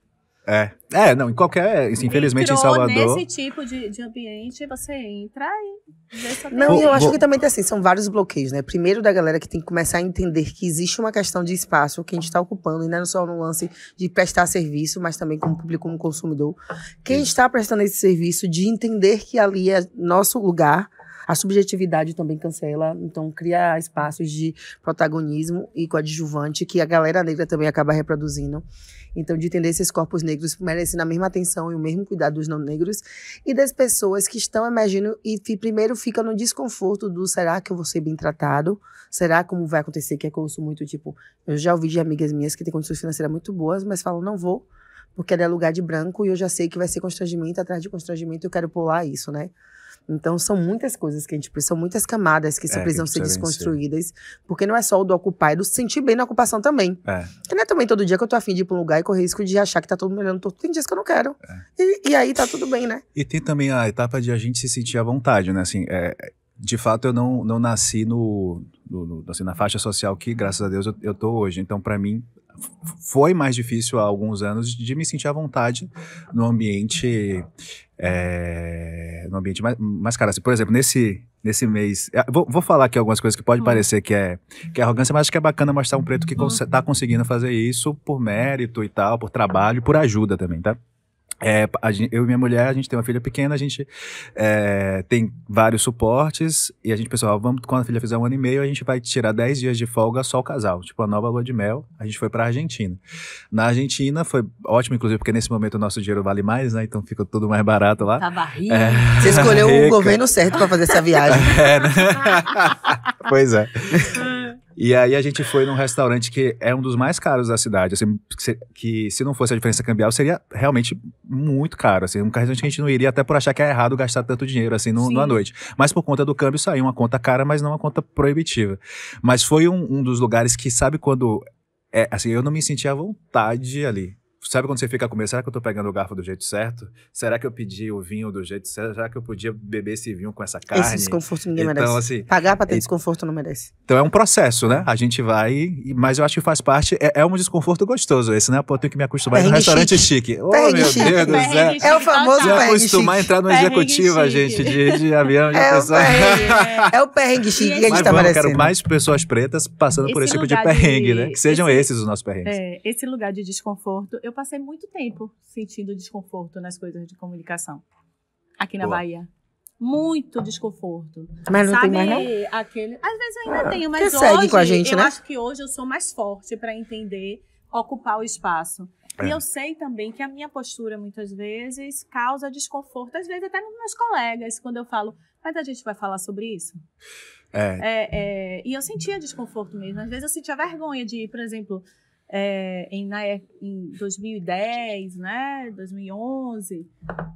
Não, em qualquer... Infelizmente, em Salvador... nesse tipo de ambiente, você entra e vê só tem Não, e eu acho que também tem assim, são vários bloqueios, né? Primeiro da galera que tem que começar a entender que existe uma questão de espaço que a gente está ocupando, e não é só no lance de prestar serviço, mas também como público, como consumidor. Quem está prestando esse serviço, de entender que ali é nosso lugar, a subjetividade também cancela, então cria espaços de protagonismo e coadjuvante que a galera negra também acaba reproduzindo. Então, de entender esses corpos negros merecem a mesma atenção e o mesmo cuidado dos não negros e das pessoas que estão emergindo e primeiro ficam no desconforto do será que eu vou ser bem tratado? Será como vai acontecer? Que é que eu ouço muito, tipo, eu já ouvi de amigas minhas que têm condições financeiras muito boas, mas falam, não vou, porque é lugar de branco e eu já sei que vai ser constrangimento atrás de constrangimento, eu quero pular isso, né? Então, são muitas coisas que a gente precisa, são muitas camadas que precisam que ser precisa desconstruídas. Porque não é só o do ocupar, é do se sentir bem na ocupação também. Porque não é também todo dia que eu tô afim de ir pra um lugar e correr risco de achar que tá todo mundo olhando torto. Tem dias que eu não quero. E aí tá tudo bem, né? E tem também a etapa de a gente se sentir à vontade, né? Assim, de fato, eu não nasci assim, na faixa social que, graças a Deus, eu tô hoje. Então, pra mim, foi mais difícil há alguns anos de me sentir à vontade no ambiente mais caro. Assim, por exemplo, nesse mês... Vou falar aqui algumas coisas que pode parecer que é arrogância, mas acho que é bacana mostrar um preto que tá conseguindo fazer isso por mérito e tal, por trabalho, por ajuda também, tá? Eu e minha mulher, a gente tem uma filha pequena, a gente tem vários suportes e a gente pensou, quando a filha fizer 1 ano e meio, a gente vai tirar 10 dias de folga só o casal, tipo a nova lua de mel. A gente foi pra Argentina. Na Argentina foi ótimo, inclusive, porque nesse momento o nosso dinheiro vale mais, né? Então fica tudo mais barato lá. Tava rico. Você escolheu o governo certo pra fazer essa viagem. Né? Pois é. E aí a gente foi num restaurante que é um dos mais caros da cidade, assim, que se não fosse a diferença cambial, seria realmente muito caro, assim, um restaurante que a gente não iria até por achar que é errado gastar tanto dinheiro, assim, numa noite. Mas por conta do câmbio saiu uma conta cara, mas não uma conta proibitiva. Mas foi um dos lugares que, sabe quando... assim, eu não me sentia à vontade ali. Sabe quando você fica a comer, será que eu tô pegando o garfo do jeito certo? Será que eu pedi o vinho do jeito certo? Será que eu podia beber esse vinho com essa carne? Esse desconforto ninguém então, merece. Assim, pagar pra ter desconforto não merece. Então é um processo, né? A gente vai, mas eu acho que faz parte, é um desconforto gostoso esse, né? Pô, eu tenho que me acostumar no restaurante chique. Oh, meu Deus do céu. É o famoso me perrengue acostumar a entrar no executivo, gente, de avião. É o perrengue chique que a gente tá merecendo. Eu quero mais pessoas pretas passando por esse tipo de perrengue, né? Que sejam esses os nossos perrengues. Esse lugar de desconforto, eu passei muito tempo sentindo desconforto nas coisas de comunicação. Aqui na Bahia. Muito desconforto. Mas não tem mais, não? Às vezes eu ainda tenho, mas hoje segue com a gente, eu né? acho que hoje eu sou mais forte para entender, ocupar o espaço. E eu sei também que a minha postura, muitas vezes, causa desconforto. Às vezes até nos meus colegas, quando eu falo, mas a gente vai falar sobre isso? E eu sentia desconforto mesmo. Às vezes eu sentia vergonha de ir, por exemplo... em 2010, né, 2011,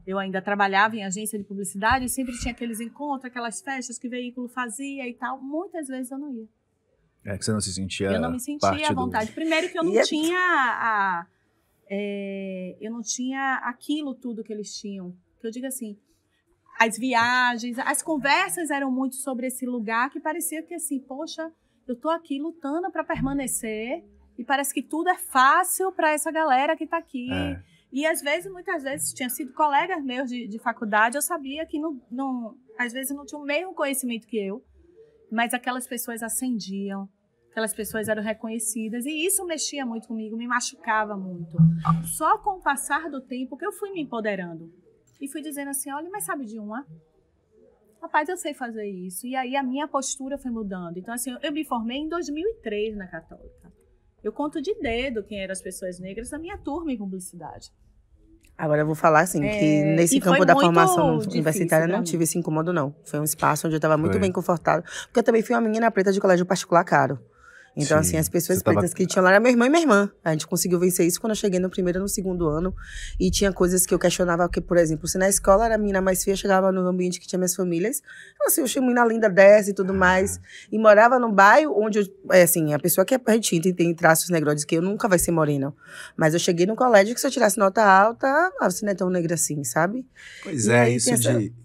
eu ainda trabalhava em agência de publicidade e sempre tinha aqueles encontros, aquelas festas que o veículo fazia e tal. Muitas vezes eu não ia. Que você não se sentia Eu não me sentia à vontade. Primeiro que eu não tinha eu não tinha aquilo tudo que eles tinham. Que eu digo assim, as viagens, as conversas eram muito sobre esse lugar que parecia que assim, poxa, eu tô aqui lutando para permanecer. E parece que tudo é fácil para essa galera que está aqui. E muitas vezes, tinha sido colegas meus de faculdade, eu sabia que às vezes não tinham o mesmo conhecimento que eu, mas aquelas pessoas ascendiam, aquelas pessoas eram reconhecidas, e isso mexia muito comigo, me machucava muito. Só com o passar do tempo que eu fui me empoderando. E fui dizendo assim, olha, mas sabe de uma? Rapaz, eu sei fazer isso. E aí a minha postura foi mudando. Então, assim, eu me formei em 2003 na Católica. Eu conto de dedo quem eram as pessoas negras da minha turma em publicidade. Agora eu vou falar assim, que nesse campo da formação universitária não tive esse incômodo, não. Foi um espaço onde eu estava muito bem confortável. Porque eu também fui uma menina preta de colégio particular caro. Então, assim, as pessoas pretas que tinham lá era meu irmão e minha irmã. A gente conseguiu vencer isso quando eu cheguei no primeiro e no segundo ano. E tinha coisas que eu questionava, que, por exemplo, se na escola era a menina mais feia, chegava no ambiente que tinha minhas famílias, assim, eu achei uma menina linda dessa e tudo mais. E morava num bairro onde, assim, a pessoa que é retinta e tem traços negroides, que eu nunca vai ser morena. Mas eu cheguei no colégio que se eu tirasse nota alta, você não é tão negra assim, sabe? Pois isso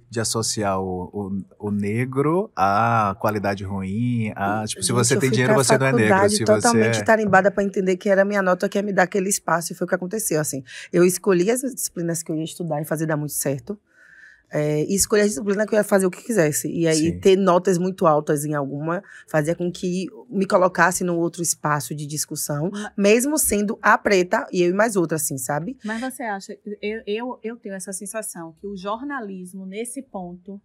de associar o negro à qualidade ruim, tipo, se você tem dinheiro, você não é negro. Se totalmente tarimbada para entender que era a minha nota que ia me dar aquele espaço, e foi o que aconteceu, assim. Eu escolhi as disciplinas que eu ia estudar e fazer dar muito certo. E escolher a disciplina que eu ia fazer o que quisesse. E aí, ter notas muito altas em alguma fazia com que me colocasse num outro espaço de discussão, mesmo sendo a preta e eu e mais outra, assim, sabe? Mas você acha... Eu tenho essa sensação que o jornalismo, nesse ponto,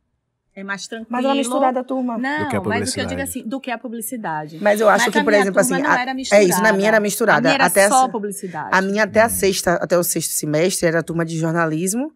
é mais tranquilo... Mas ela misturada a turma. Não, mas o que eu digo assim, do que a publicidade. Mas eu acho que, por exemplo, assim... Não era misturada. Isso, na minha era misturada. A minha era só publicidade. A minha até o sexto semestre era a turma de jornalismo.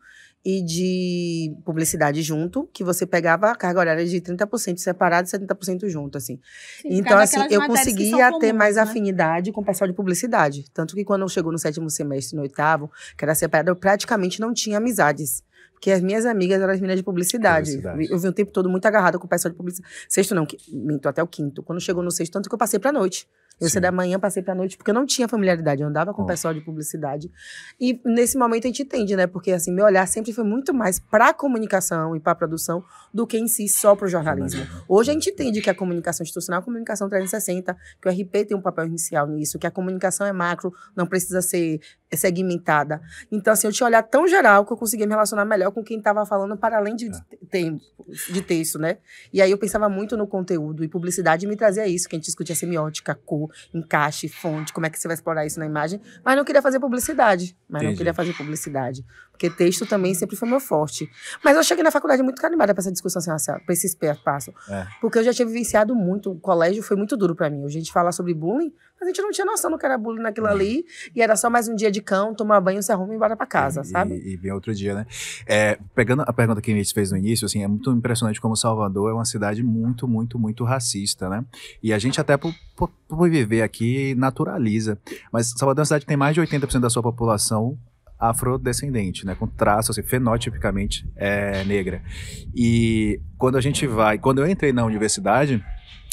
e de publicidade junto, que você pegava a carga horária de 30% separado e 70% junto, assim. Sim, Então, assim, eu matérias que conseguia são ter comuns, mais né? afinidade com o pessoal de publicidade. Tanto que quando eu chegou no 7º semestre, no 8º, que era separado, eu praticamente não tinha amizades. Porque as minhas amigas eram as meninas de publicidade. Eu vi o tempo todo muito agarrada com o pessoal de publicidade. Sexto não, minto, até o 5º. Quando chegou no 6º, tanto que eu passei pra noite. Eu saí da manhã, passei pra noite, porque eu não tinha familiaridade. Eu andava com o pessoal de publicidade. E nesse momento a gente entende, né? Porque assim, meu olhar sempre foi muito mais pra comunicação e pra produção do que em si só pro jornalismo. Hoje a gente entende que a comunicação institucional é a comunicação 360, que o RP tem um papel inicial nisso, que a comunicação é macro, não precisa ser segmentada. Então, assim, eu tinha um olhar tão geral que eu conseguia me relacionar melhor com quem estava falando para além de texto, né? E aí eu pensava muito no conteúdo, e publicidade me trazia isso, que a gente discutia semiótica, cor, encaixe, fonte, como é que você vai explorar isso na imagem, mas não queria fazer publicidade. Porque texto também sempre foi meu forte. Mas eu cheguei na faculdade muito carimbada pra essa discussão racial, pra esse passo. Porque eu já tinha vivenciado muito, o colégio foi muito duro pra mim. A gente fala sobre bullying, mas a gente não tinha noção do que era bullying naquilo ali, e era só mais um dia de cão, tomar banho, se arruma e ir embora pra casa, sabe? E vem outro dia, né? Pegando a pergunta que a gente fez no início, assim, é muito impressionante como Salvador é uma cidade muito, muito, muito racista, né? E a gente até por viver aqui naturaliza. Mas Salvador é uma cidade que tem mais de 80% da sua população afrodescendente, né, com traço, assim, fenotipicamente negra. E quando eu entrei na universidade,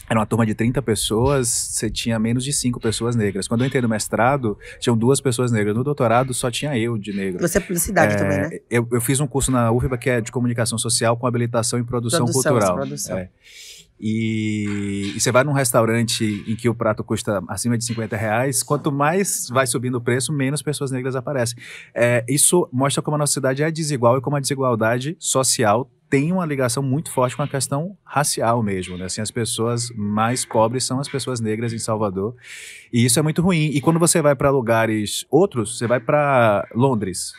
era uma turma de 30 pessoas, você tinha menos de 5 pessoas negras. Quando eu entrei no mestrado, tinham 2 pessoas negras. No doutorado, só tinha eu de negro. Você é publicidade também, né? Eu fiz um curso na UFBA que é de comunicação social com habilitação em produção cultural. E você vai num restaurante em que o prato custa acima de R$50, quanto mais vai subindo o preço, menos pessoas negras aparecem. Isso mostra como a nossa cidade é desigual e como a desigualdade social tem uma ligação muito forte com a questão racial mesmo, né? Assim, as pessoas mais pobres são as pessoas negras em Salvador, e isso é muito ruim. E quando você vai para lugares outros, você vai para Londres,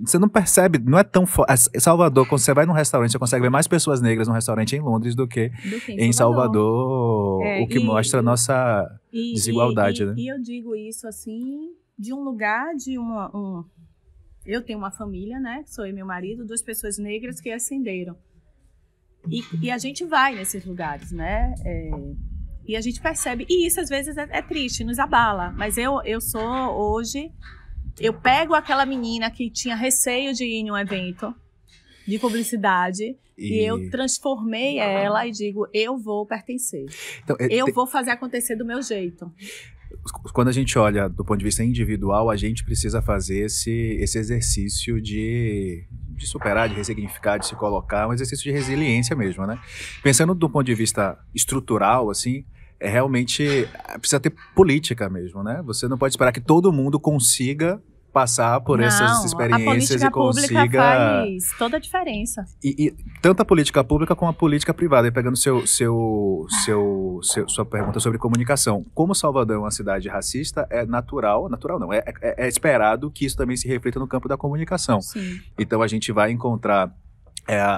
você não percebe, não é tão forte. Salvador, quando você vai num restaurante, você consegue ver mais pessoas negras num restaurante em Londres do que em Salvador, o que mostra a nossa desigualdade, né? E eu digo isso assim, de um lugar, eu tenho uma família, né? Sou eu e meu marido, 2 pessoas negras que ascenderam. E a gente vai nesses lugares, né? E a gente percebe, e isso às vezes é triste, nos abala. Mas eu sou hoje... Eu pego aquela menina que tinha receio de ir em um evento de publicidade e eu transformei ela e digo, eu vou pertencer. Então, eu vou fazer acontecer do meu jeito. Quando a gente olha do ponto de vista individual, a gente precisa fazer esse exercício de superar, de ressignificar, de se colocar, um exercício de resiliência mesmo, né? Pensando do ponto de vista estrutural, assim, realmente precisa ter política mesmo, né? Você não pode esperar que todo mundo consiga passar por essas experiências e consiga... A política pública faz toda a diferença. E tanto a política pública como a política privada. E pegando sua pergunta sobre comunicação. Como Salvador é uma cidade racista, é natural não, é esperado que isso também se reflita no campo da comunicação. Sim. Então a gente vai encontrar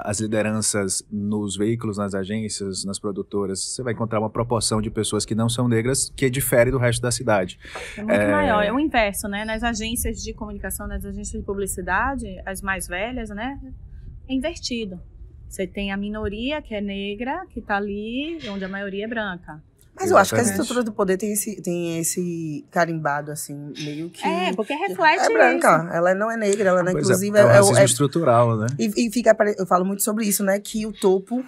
as lideranças nos veículos, nas agências, nas produtoras, você vai encontrar uma proporção de pessoas que não são negras que difere do resto da cidade. É muito maior, é o inverso, né? Nas agências de comunicação, nas agências de publicidade, as mais velhas, né? É invertido. Você tem a minoria que é negra, que tá ali, onde a maioria é branca. Mas eu acho que as estruturas do poder tem esse carimbado, assim, meio que... porque reflete É branca, isso. Ela não é negra, ela não inclusive... É o racismo estrutural, né? E eu falo muito sobre isso, né, que o topo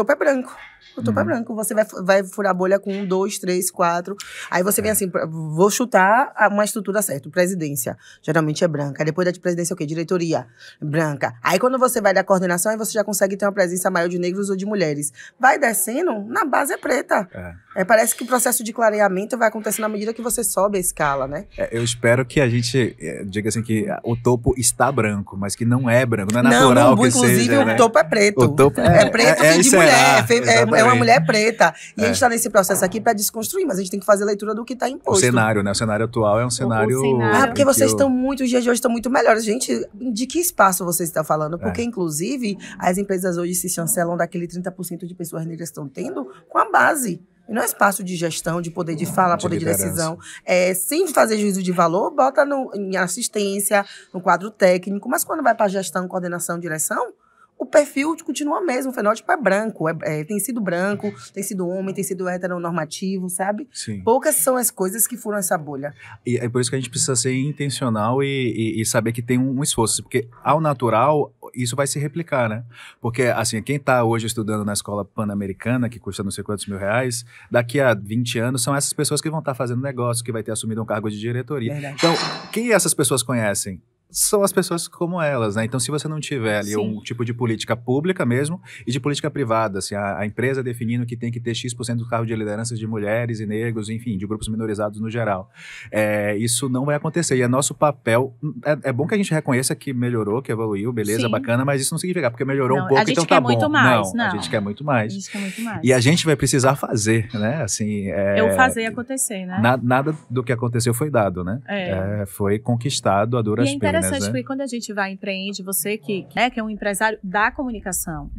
é branco. O topo é branco, você vai furar a bolha com 1, 2, 3, 4. Aí você vem assim, vou chutar uma estrutura certa. Presidência, geralmente é branca. Aí depois da presidência, o quê? Diretoria, branca. Aí quando você vai da coordenação, aí você já consegue ter uma presença maior de negros ou de mulheres. Vai descendo, na base é preta. Parece que o processo de clareamento vai acontecer na medida que você sobe a escala, né? Eu espero que a gente diga assim que o topo está branco, mas que não é branco, não é natural que seja. Inclusive, o topo é preto. O topo é preto de mulher, é uma mulher preta. E a gente tá nesse processo aqui pra desconstruir, mas a gente tem que fazer a leitura do que tá imposto. O cenário, né? O cenário atual é um cenário... porque vocês estão muito, os dias de hoje estão muito melhores. Gente, de que espaço vocês estão falando? Porque, inclusive, as empresas hoje se chancelam daquele 30% de pessoas negras que estão tendo com a base. E não é espaço de gestão, de poder de fala, poder de liderança. decisão. Sem fazer juízo de valor, bota em assistência, no quadro técnico. Mas quando vai para gestão, coordenação, direção, o perfil continua mesmo. O fenótipo é branco. Tem sido branco, tem sido homem, tem sido heteronormativo, sabe? Sim. Poucas são as coisas que furam essa bolha. E é por isso que a gente precisa ser intencional e saber que tem um esforço. Porque ao natural, isso vai se replicar, né? Porque, assim, quem está hoje estudando na escola pan-americana, que custa não sei quantos R$1.000, daqui a 20 anos são essas pessoas que vão estar fazendo negócio, que vai ter assumido um cargo de diretoria. Verdade. Então, quem essas pessoas conhecem? São as pessoas como elas, né? Então, se você não tiver ali um tipo de política pública mesmo e de política privada, assim, a empresa definindo que tem que ter X% do cargo de liderança de mulheres e negros, enfim, de grupos minorizados no geral, isso não vai acontecer. E é nosso papel. É bom que a gente reconheça que melhorou, que evoluiu, beleza, bacana, mas isso não significa porque melhorou um pouco, então tá bom. Não, a gente quer muito mais. A gente quer muito mais. E a gente vai precisar fazer, né? Assim, fazer acontecer, né? Nada do que aconteceu foi dado, né? Foi conquistado a duras penas. Interessante, porque quando a gente vai e empreende, você que é um empresário da comunicação,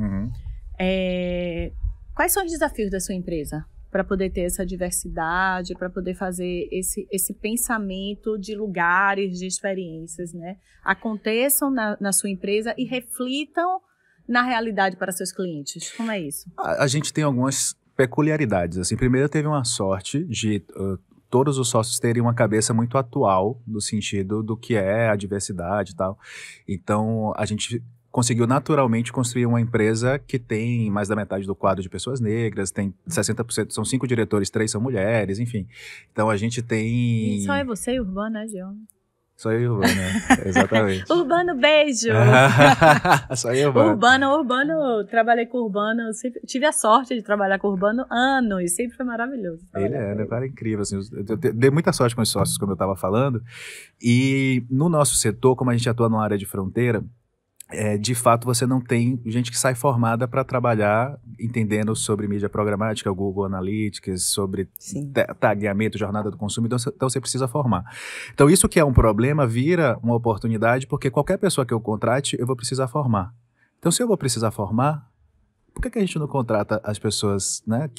quais são os desafios da sua empresa para poder ter essa diversidade, para poder fazer esse pensamento de lugares, de experiências, né? Aconteçam na sua empresa e reflitam na realidade para seus clientes. Como é isso? A gente tem algumas peculiaridades. Assim, primeiro, teve uma sorte de todos os sócios terem uma cabeça muito atual no sentido do que é a diversidade e tal. Então, a gente conseguiu naturalmente construir uma empresa que tem mais da metade do quadro de pessoas negras, tem 60%, são 5 diretores, 3 são mulheres, enfim. Então, a gente tem... E só é você e Urbano, né, Gil? Só eu e Urbano, né? Exatamente. Urbano, beijo! Só eu e Urbano. Urbano, trabalhei com o Urbano, tive a sorte de trabalhar com o Urbano anos, sempre foi maravilhoso. Ele um cara incrível, assim, eu dei muita sorte com os sócios, como eu estava falando, e no nosso setor, como a gente atua numa área de fronteira, de fato você não tem gente que sai formada para trabalhar entendendo sobre mídia programática, Google Analytics, sobre tagueamento, jornada do consumidor, então você precisa formar. Então isso que é um problema vira uma oportunidade, porque qualquer pessoa que eu contrate, eu vou precisar formar. Então se eu vou precisar formar, por que a gente não contrata as pessoas, né,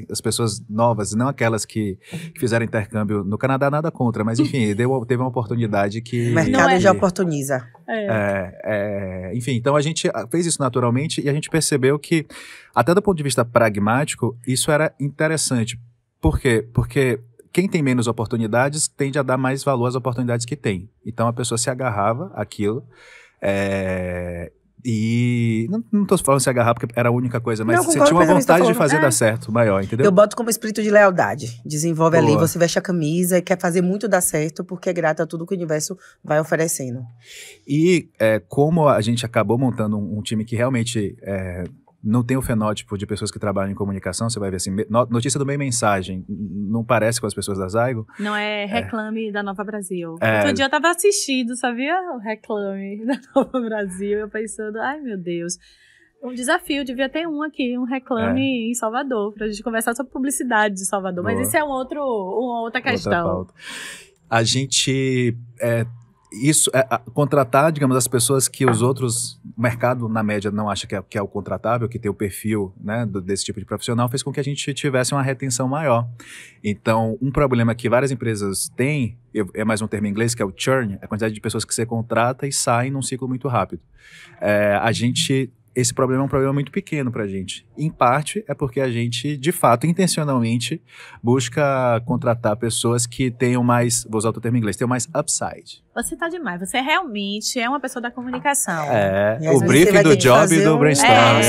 as pessoas novas, não aquelas que fizeram intercâmbio no Canadá, nada contra, mas enfim, teve uma oportunidade que... O mercado já oportuniza. Enfim, então a gente fez isso naturalmente e a gente percebeu que, até do ponto de vista pragmático, isso era interessante. Por quê? Porque quem tem menos oportunidades tende a dar mais valor às oportunidades que tem. Então a pessoa se agarrava àquilo, e não tô falando se agarrar porque era a única coisa, mas você tinha uma vontade de fazer dar certo maior, entendeu? Eu boto como espírito de lealdade. Desenvolve ali, você veste a camisa e quer fazer muito dar certo porque é grato a tudo que o universo vai oferecendo. E como a gente acabou montando um time que realmente não tem o fenótipo de pessoas que trabalham em comunicação, você vai ver assim, notícia do meio mensagem, não parece com as pessoas da Zygo. Não é Reclame da Nova Brasil. Outro dia eu tava assistindo, sabia? O Reclame da Nova Brasil, eu pensando, ai meu Deus, um desafio, devia ter um Reclame em Salvador, pra gente conversar sobre publicidade de Salvador, mas isso é uma outra questão. A gente... contratar, digamos, as pessoas que os outros, o mercado na média não acha que é o contratável, que tem o perfil, né, desse tipo de profissional, fez com que a gente tivesse uma retenção maior. Então, um problema que várias empresas têm, é mais um termo em inglês, que é o churn, a quantidade de pessoas que você contrata e saem num ciclo muito rápido. Esse problema é um problema muito pequeno pra gente. Em parte, é porque a gente, de fato, intencionalmente, busca contratar pessoas que tenham mais, vou usar o termo em inglês, tenham mais upside. Você tá demais, você realmente é uma pessoa da comunicação. O briefing do job e do brainstorm.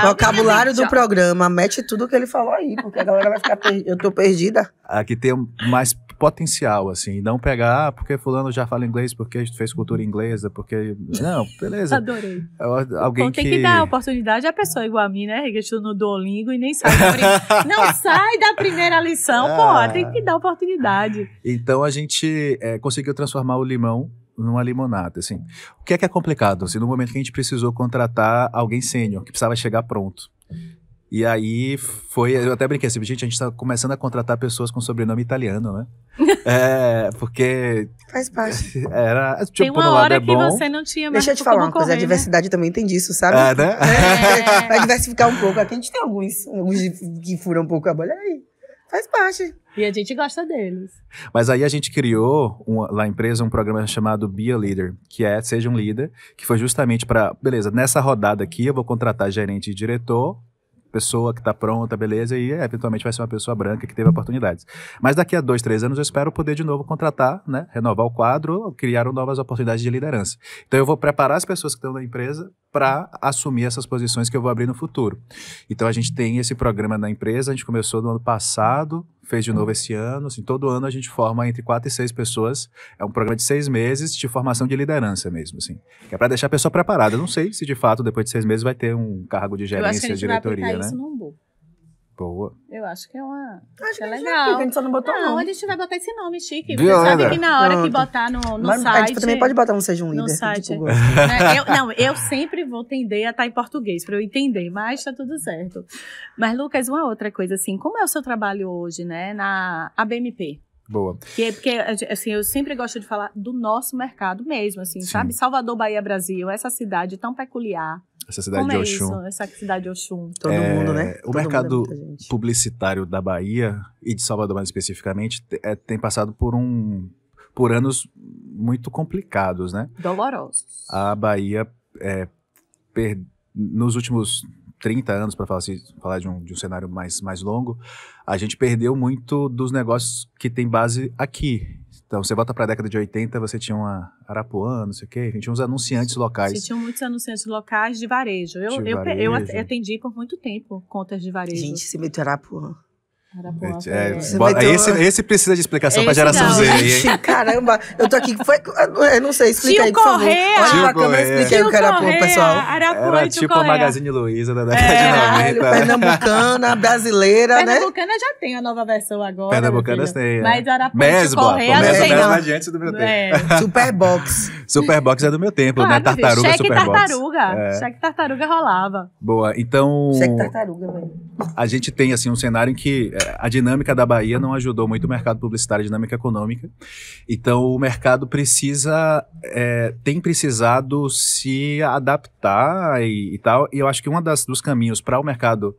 O vocabulário do programa, mete tudo que ele falou aí, porque a galera vai ficar eu tô perdida. Aqui tem mais potencial, assim, não pegar, porque fulano já fala inglês, porque fez cultura inglesa, porque... Não, beleza. Adorei. Alguém tem que dar oportunidade à pessoa igual a mim, né? Que estou no Duolingo e nem sai não sai da primeira lição, tem que dar oportunidade. Então a gente conseguiu transformar o limão numa limonada, assim. O que é complicado? Assim, no momento que a gente precisou contratar alguém sênior, que precisava chegar pronto. E aí eu até brinquei assim, gente, a gente tá começando a contratar pessoas com sobrenome italiano, né? Porque Faz parte. era, tipo, Tem por uma um lado hora é que bom. você não tinha mais Deixa eu te como falar uma coisa, a correr, né? diversidade também tem disso, sabe? Né? Vai diversificar um pouco. Aqui a gente tem alguns que furam um pouco a bolha. Aí, faz parte. E a gente gosta deles. Mas aí a gente criou lá na empresa um programa chamado Be a Leader, que é Seja um Líder, que foi justamente para, beleza, nessa rodada aqui eu vou contratar gerente e diretor, pessoa que está pronta, beleza, e eventualmente vai ser uma pessoa branca que teve oportunidades. Mas daqui a 2, 3 anos eu espero poder de novo contratar, né, renovar o quadro, criar novas oportunidades de liderança. Então eu vou preparar as pessoas que estão na empresa para assumir essas posições que eu vou abrir no futuro. Então a gente tem esse programa na empresa, a gente começou no ano passado, fez de novo esse ano, assim, todo ano a gente forma entre 4 e 6 pessoas, é um programa de 6 meses de formação de liderança mesmo, assim, que é para deixar a pessoa preparada. Eu não sei se de fato depois de 6 meses vai ter um cargo de Eu acho que a gerência, gente vai diretoria, aplicar né? isso no Umbu. Boa. Eu acho que é uma... Acho que é a gente legal. aplica, a gente só não botou Não, não. a gente vai botar esse nome chique. Viu, Você sabe Ana? que na hora que Pronto. botar no Mas site... a gente também pode botar um Seja um Líder. no site. Tipo, Né? Eu sempre vou tender a estar em português, para eu entender, mas tá tudo certo. Mas, Lucas, uma outra coisa, assim, como é o seu trabalho hoje, né, na ABMP? Boa. Porque, assim, eu sempre gosto de falar do nosso mercado mesmo, assim, Sim. sabe? Salvador, Bahia, Brasil, essa cidade tão peculiar. Essa cidade Como de é Oxum. isso, essa cidade de Oxum? todo mundo, né? O Todo mercado mundo é muita gente. publicitário da Bahia e de Salvador mais especificamente tem passado por anos muito complicados, né? Dolorosos. A Bahia, nos últimos 30 anos, para falar de um cenário mais longo, a gente perdeu muito dos negócios que tem base aqui. Então, você volta para a década de 80, você tinha uma Arapuã, não sei o quê, a gente tinha uns anunciantes locais. Você tinha muitos anunciantes locais de varejo. Eu atendi por muito tempo contas de varejo. Gente, se meteu Arapuã. Arapuã, Você vai ter Esse precisa de explicação para Esse geração não. Z, hein? Gente, caramba, eu tô aqui. Eu não sei, explica Tio aí, por favor. Correia. Olha Tio pra câmera e Correia. explica aí o que era Arapuã, pessoal. Arapuã Era e Tio tipo a Correia. Magazine Luiza da década Caralho, de 90. pernambucana, brasileira, né? Pernambucana já tem a nova versão agora. Pernambucanas meu filho. tem. Mas Arapuã e Tio Mesbla. Correia não Mesbla, tem Mesbla não. é de antes do meu tempo. É. Superbox. Superbox é do meu tempo, Claro, né? meu filho, Tartaruga, cheque Superbox. tartaruga. Cheque tartaruga rolava. Boa, então Cheque tartaruga, velho. a gente tem assim um cenário em que a dinâmica da Bahia não ajudou muito o mercado publicitário, a dinâmica econômica. Então o mercado tem precisado se adaptar e tal. E eu acho que dos caminhos para o mercado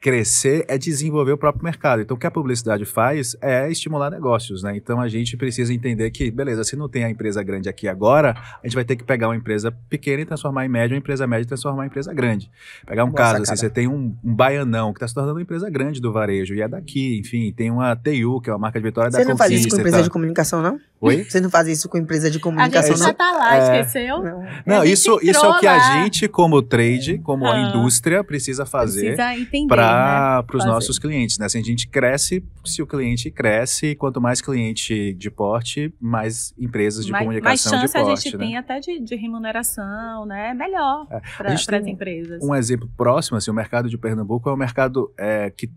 crescer é desenvolver o próprio mercado. Então, o que a publicidade faz é estimular negócios, né? Então, a gente precisa entender que, beleza, se não tem a empresa grande aqui agora, a gente vai ter que pegar uma empresa pequena e transformar em média, uma empresa média e transformar em empresa grande. Pegar um Boa caso, sacada. assim, você tem um baianão que está se tornando uma empresa grande do varejo, e é daqui, enfim, tem uma TU, que é uma marca de vitória da Vocês não fazem isso com Conquista e empresa tal. de comunicação, não? Oi? Vocês não fazem isso com empresa de A comunicação, gente não? já tá lá, esqueceu? Não. Não, A gente isso é entrou o que a lá. gente, como trade, como a Ah. indústria, precisa fazer Precisa entender, para né? os Fazer. nossos clientes, né? Assim, a gente cresce, se o cliente cresce, quanto mais cliente de porte, mais empresas de mais comunicação chance de porte, a gente né? tem até de remuneração, né? Melhor para A gente as tem empresas. Um exemplo próximo, assim, o mercado de Pernambuco é um mercado que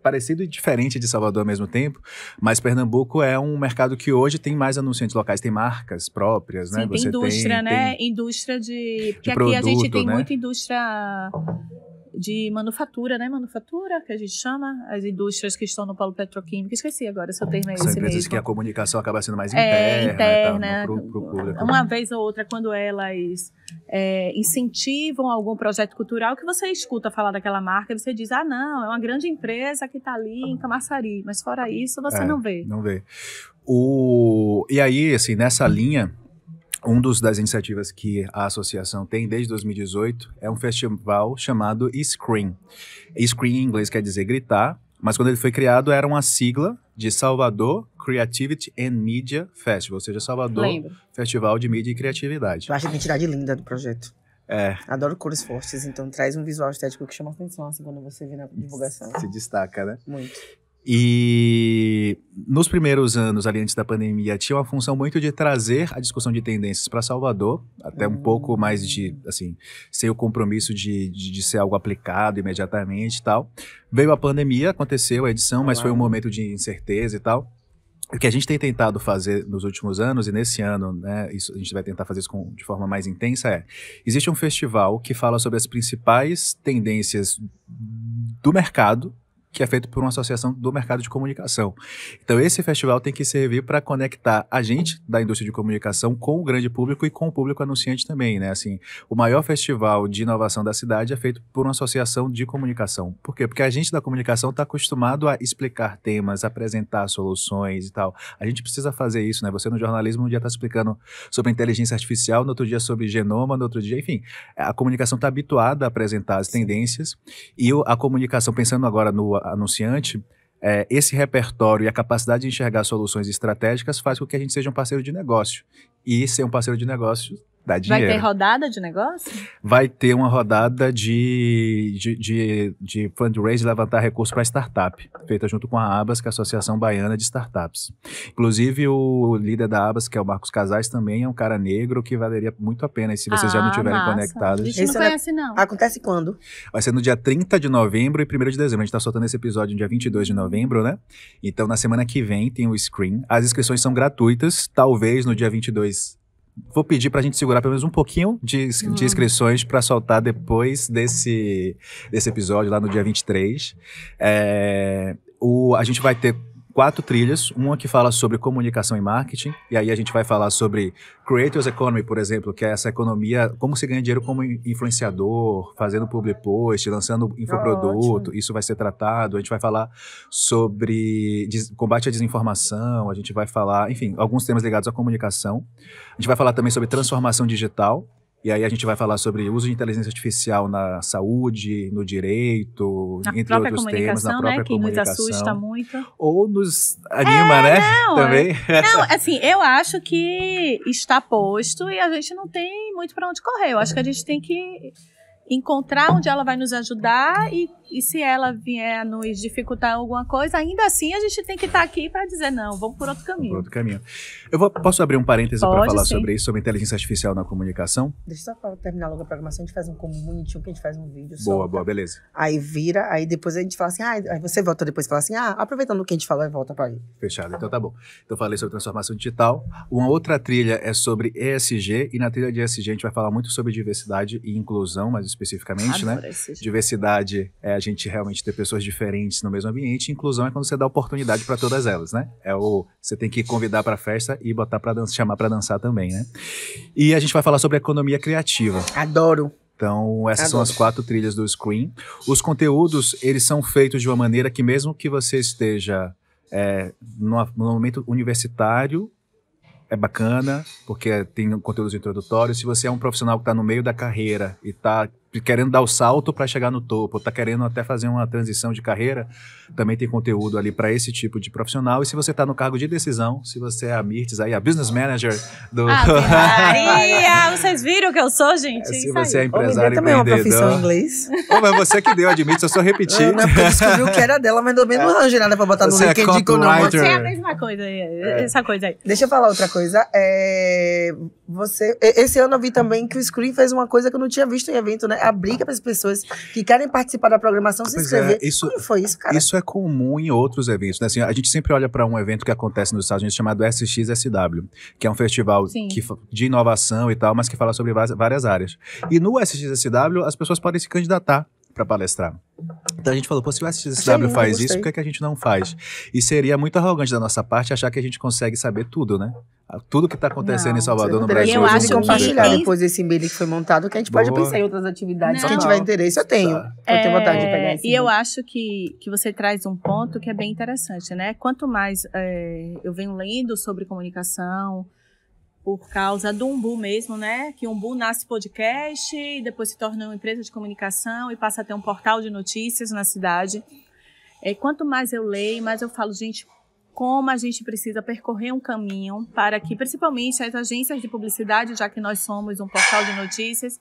parecido e diferente de Salvador ao mesmo tempo, mas Pernambuco é um mercado que hoje tem mais anunciantes locais, tem marcas próprias, né? Sim, tem indústria, né? Indústria de... Porque aqui a produto, gente tem né? muita indústria de manufatura, né? Manufatura, que a gente chama. As indústrias que estão no polo petroquímico. Esqueci agora se o termo é São esse empresas mesmo. que a comunicação acaba sendo mais É, interna, interna. pro público. Uma vez ou outra, quando elas incentivam algum projeto cultural, que você escuta falar daquela marca, você diz, ah, não, é uma grande empresa que está ali em Camaçari. Mas fora isso, você não vê. Não vê. E aí, assim, nessa linha, das iniciativas que a associação tem desde 2018 é um festival chamado eScreen. eScreen em inglês quer dizer gritar, mas quando ele foi criado era uma sigla de Salvador Creativity and Media Festival, ou seja, Salvador Lembro. Festival de Mídia e Criatividade. Eu acho a identidade linda do projeto. É, Adoro cores fortes, então traz um visual estético que chama atenção, assim, quando você vê na divulgação. se destaca, né? Muito. E nos primeiros anos, ali antes da pandemia, tinha uma função muito de trazer a discussão de tendências para Salvador, até um pouco mais de, assim, sem o compromisso de ser algo aplicado imediatamente e tal. Veio a pandemia, aconteceu a edição, mas foi um momento de incerteza e tal. O que a gente tem tentado fazer nos últimos anos, e nesse ano, né, isso, a gente vai tentar fazer isso de forma mais intensa, existe um festival que fala sobre as principais tendências do mercado, que é feito por uma associação do mercado de comunicação. Então esse festival tem que servir para conectar a gente da indústria de comunicação com o grande público e com o público anunciante também, né? Assim, o maior festival de inovação da cidade é feito por uma associação de comunicação. Por quê? Porque a gente da comunicação está acostumado a explicar temas, apresentar soluções e tal. A gente precisa fazer isso, né? Você no jornalismo um dia está explicando sobre inteligência artificial, no outro dia sobre genoma, no outro dia, enfim. A comunicação está habituada a apresentar as tendências e a comunicação, pensando agora no anunciante, esse repertório e a capacidade de enxergar soluções estratégicas faz com que a gente seja um parceiro de negócio. E ser um parceiro de negócio dá dinheiro. Vai ter rodada de negócio? Vai ter uma rodada de fundraising, levantar recursos para startup, feita junto com a ABAS, que é a Associação Baiana de Startups. Inclusive, o líder da ABAS, que é o Marcos Casais, também é um cara negro que valeria muito a pena. E se vocês já não estiverem conectados... A gente não conhece, não. Acontece quando? Vai ser no dia 30 de novembro e 1º de dezembro. A gente está soltando esse episódio no dia 22 de novembro, né? Então, na semana que vem tem o screen. As inscrições são gratuitas. Talvez no dia 22... Vou pedir pra gente segurar pelo menos um pouquinho de inscrições para soltar depois desse episódio, lá no dia 23. A gente vai ter 4 trilhas, uma que fala sobre comunicação e marketing, e aí a gente vai falar sobre Creators Economy, por exemplo, que é essa economia, como se ganha dinheiro como influenciador, fazendo public post, lançando infoproduto, isso vai ser tratado. A gente vai falar sobre combate à desinformação, a gente vai falar, enfim, alguns temas ligados à comunicação. A gente vai falar também sobre transformação digital, e aí a gente vai falar sobre uso de inteligência artificial na saúde, no direito, entre outros temas, na própria que comunicação. Nos assusta muito. Ou nos anima, né? Não, também. Não, assim, eu acho que está posto e a gente não tem muito para onde correr. Eu acho que a gente tem que encontrar onde ela vai nos ajudar e se ela vier nos dificultar alguma coisa, ainda assim a gente tem que estar aqui para dizer não, vamos por outro caminho. Posso abrir um parêntese para falar sim. sobre isso, sobre inteligência artificial na comunicação? Deixa eu só terminar logo a programação, a gente faz um community, que a gente faz um vídeo. Boa, beleza. Aí vira, aí depois a gente fala assim, aí você volta depois e fala assim, aproveitando o que a gente falou, aí volta para aí. Fechado, então tá bom. Então falei sobre transformação digital. Uma outra trilha é sobre ESG, e na trilha de ESG a gente vai falar muito sobre diversidade e inclusão, mais especificamente, Adoro né? ESG. Diversidade é a gente realmente ter pessoas diferentes no mesmo ambiente, inclusão é quando você dá oportunidade para todas elas, né? Você tem que convidar para festa e botar para chamar para dançar também, né? E a gente vai falar sobre economia criativa. Adoro. Então, essas são as 4 trilhas do Screen. Os conteúdos, eles são feitos de uma maneira que mesmo que você esteja no momento universitário, é bacana, porque tem conteúdos introdutórios. Se você é um profissional que está no meio da carreira e está querendo dar o salto para chegar no topo, está querendo até fazer uma transição de carreira, também tem conteúdo ali para esse tipo de profissional. E se você está no cargo de decisão, se você é a Mirtes, aí, a business manager do... Maria! Vocês viram que eu sou, gente? Se você é empresário e também é uma profissão em empreendedor... inglês. Mas você que deu, admite, eu só repetir. Não, porque descobriu que era dela, mas também não arranjei nada pra botar no Você é LinkedIn que eu não. copywriter. Você é a mesma coisa, essa coisa aí. Deixa eu falar outra coisa. Esse ano eu vi também que o Screen fez uma coisa que eu não tinha visto em evento, né? Abrir para as pessoas que querem participar da programação se inscrever. Como foi isso, cara? Isso é comum em outros eventos, né? Assim, a gente sempre olha para um evento que acontece nos Estados Unidos chamado SXSW, que é um festival de inovação e tal, mas que fala sobre várias áreas. E no SXSW, as pessoas podem se candidatar para palestrar. Então a gente falou, se o SXSW faz isso, por que a gente não faz? E seria muito arrogante da nossa parte achar que a gente consegue saber tudo, né? Tudo que está acontecendo em Salvador, no Brasil. Eu acho que compartilhar depois desse e-mail que foi montado, que a gente pode pensar em outras atividades. Quem tiver interesse, eu tenho. Eu tenho vontade de pegar esse. E eu acho que você traz um ponto que é bem interessante, né? Quanto mais eu venho lendo sobre comunicação, por causa do Umbu mesmo, né? Que o Umbu nasce podcast, e depois se torna uma empresa de comunicação e passa a ter um portal de notícias na cidade. Quanto mais eu leio, mais eu falo, gente, como a gente precisa percorrer um caminho para que, principalmente, as agências de publicidade, já que nós somos um portal de notícias,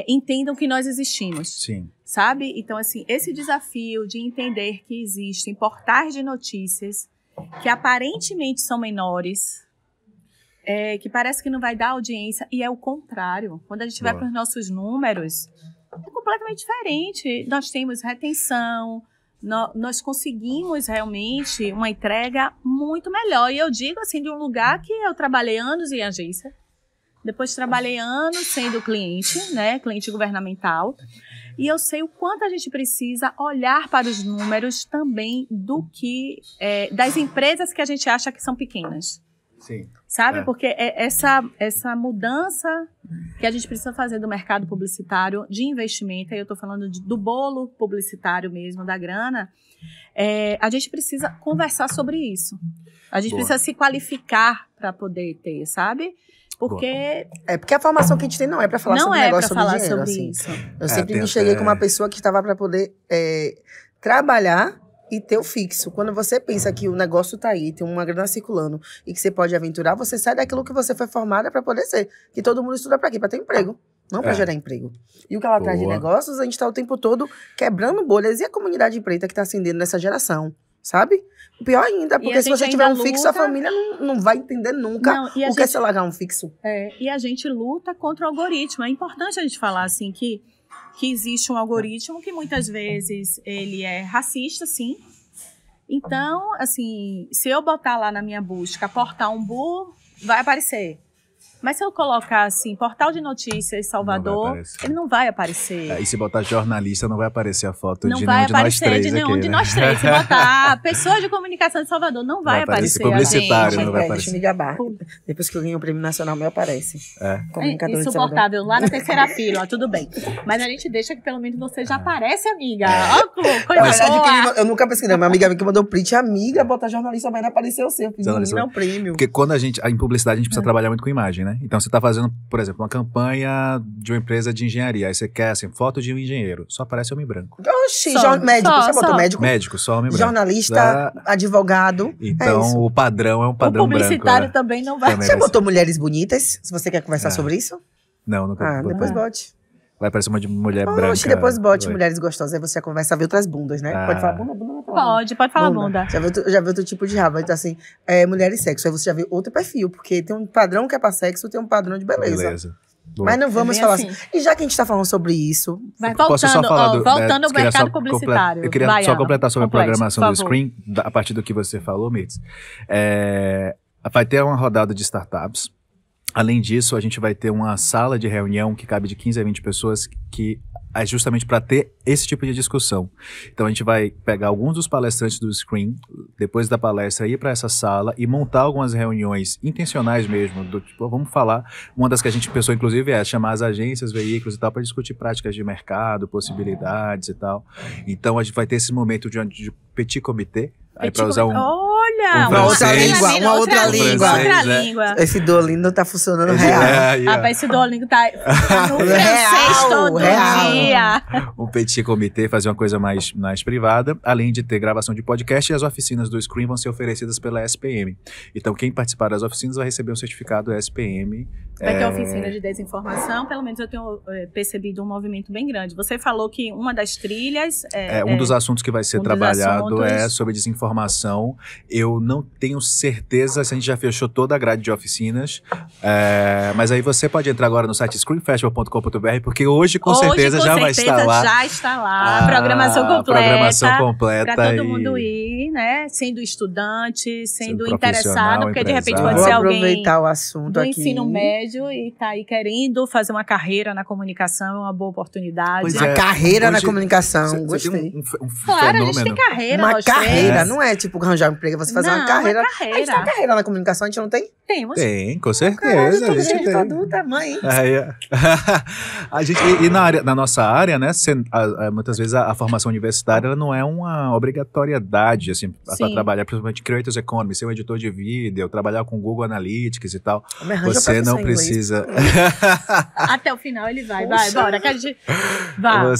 entendam que nós existimos. Sim. Sabe? Então, assim, esse desafio de entender que existem portais de notícias que aparentemente são menores, que parece que não vai dar audiência, e é o contrário. Quando a gente vai para os nossos números, é completamente diferente. Nós temos retenção, nós conseguimos realmente uma entrega muito melhor. E eu digo assim, de um lugar que eu trabalhei anos em agência, depois trabalhei anos sendo cliente, né, cliente governamental, e eu sei o quanto a gente precisa olhar para os números também do que das empresas que a gente acha que são pequenas. Sim. Sabe? Porque essa mudança que a gente precisa fazer do mercado publicitário de investimento, aí eu estou falando do bolo publicitário mesmo, da grana, a gente precisa conversar sobre isso. A gente precisa se qualificar para poder ter, sabe? Porque... porque a formação que a gente tem não é para falar sobre negócio, sobre dinheiro. Sobre assim. isso. Eu sempre me cheguei com uma pessoa que estava para poder trabalhar e ter o fixo. Quando você pensa que o negócio tá aí, tem uma grana circulando e que você pode aventurar, você sai daquilo que você foi formada para poder ser. Que todo mundo estuda para quê? Para ter emprego, não para gerar emprego. E o que ela traz de negócios, a gente tá o tempo todo quebrando bolhas. E a comunidade preta que tá ascendendo nessa geração, sabe? Pior ainda, porque se você tiver um fixo, a família não vai entender nunca o que é se largar um fixo. E a gente luta contra o algoritmo. É importante a gente falar assim que existe um algoritmo que muitas vezes ele é racista, sim. Então, assim, se eu botar lá na minha busca Portal Umbu, vai aparecer. Mas se eu colocar assim, Portal de Notícias Salvador, ele não vai aparecer. E se botar jornalista, não vai aparecer a foto não de vai nenhum de nós aparecer três de nenhum aqui, de né? nós três. Se botar pessoa de comunicação de Salvador, não vai aparecer. Publicitário não vai aparecer. Deixa eu me gabar. Depois que eu ganhei o prêmio nacional, meu aparece. Comunicador insuportável, lá na terceira fila, tudo bem. Mas a gente deixa que pelo menos você já aparece, amiga. Ó, coisa boa. Eu nunca pesquisei. Minha amiga que mandou print, amiga, botar jornalista, mas não apareceu o seu. Não, prêmio. Porque quando em publicidade, a gente precisa trabalhar muito com imagem, né? Então, você tá fazendo, por exemplo, uma campanha de uma empresa de engenharia. Aí você quer, assim, foto de um engenheiro. Só aparece homem branco. Oxi, médico. Você botou médico? Médico, só homem branco. Jornalista, advogado. Então, o padrão é um padrão branco. O publicitário também não vai. Você botou mulheres bonitas? Se você quer conversar sobre isso? Não, nunca. Depois bote. Vai aparecer uma de mulher branca. Oxi, depois bote mulheres gostosas. Aí você conversa a ver outras bundas, né? Pode falar bunda? Pode falar bunda. Já vê outro tipo de rabo. Então, assim, mulher e sexo. Aí você já vê outro perfil. Porque tem um padrão que é pra sexo, tem um padrão de beleza. Mas não vamos falar assim. E já que a gente tá falando sobre isso... Voltando ao mercado publicitário. Eu queria só completar sobre a programação do Screen, a partir do que você falou, Mitz. Vai ter uma rodada de startups. Além disso, a gente vai ter uma sala de reunião que cabe de 15 a 20 pessoas que é justamente para ter esse tipo de discussão. Então a gente vai pegar alguns dos palestrantes do Screen, depois da palestra ir para essa sala e montar algumas reuniões intencionais mesmo, do tipo, vamos falar, uma das que a gente pensou inclusive é chamar as agências, veículos e tal, para discutir práticas de mercado, possibilidades e tal. Então a gente vai ter esse momento de petit comité, aí para usar uma outra língua. Esse Duolingo tá funcionando real. Rapaz, esse Duolingo tá no francês todo dia. Um petit comité, fazer uma coisa mais privada, além de ter gravação de podcast, e as oficinas do Screen vão ser oferecidas pela SPM. Então, quem participar das oficinas vai receber um certificado SPM. Vai ter oficina de desinformação, pelo menos eu tenho percebido um movimento bem grande. Você falou que uma das trilhas... um dos assuntos que vai ser trabalhado é sobre desinformação. Eu não tenho certeza se a gente já fechou toda a grade de oficinas, mas aí você pode entrar agora no site screenfestival.com.br, porque hoje com certeza já vai estar lá. Já está lá, programação completa. Para todo mundo ir, né? Sendo estudante, sendo interessado, porque de repente pode ser alguém aproveitar o assunto do ensino médio e tá aí querendo fazer uma carreira na comunicação, é uma boa oportunidade. Uma carreira na comunicação, gostei. Claro, a gente tem carreira. Uma carreira, não é tipo arranjar um emprego, você fazer uma carreira. A gente tem carreira na comunicação, a gente não tem? Temos. Tem, com certeza. A gente tem. Adulta, mãe. A gente, na nossa área, né, muitas vezes a formação universitária ela não é uma obrigatoriedade, assim, para trabalhar, principalmente Creators Economy, ser um editor de vídeo, traballar com Google Analytics e tal. Você não precisa... Até o final ele vai, bora, que a gente... Vai.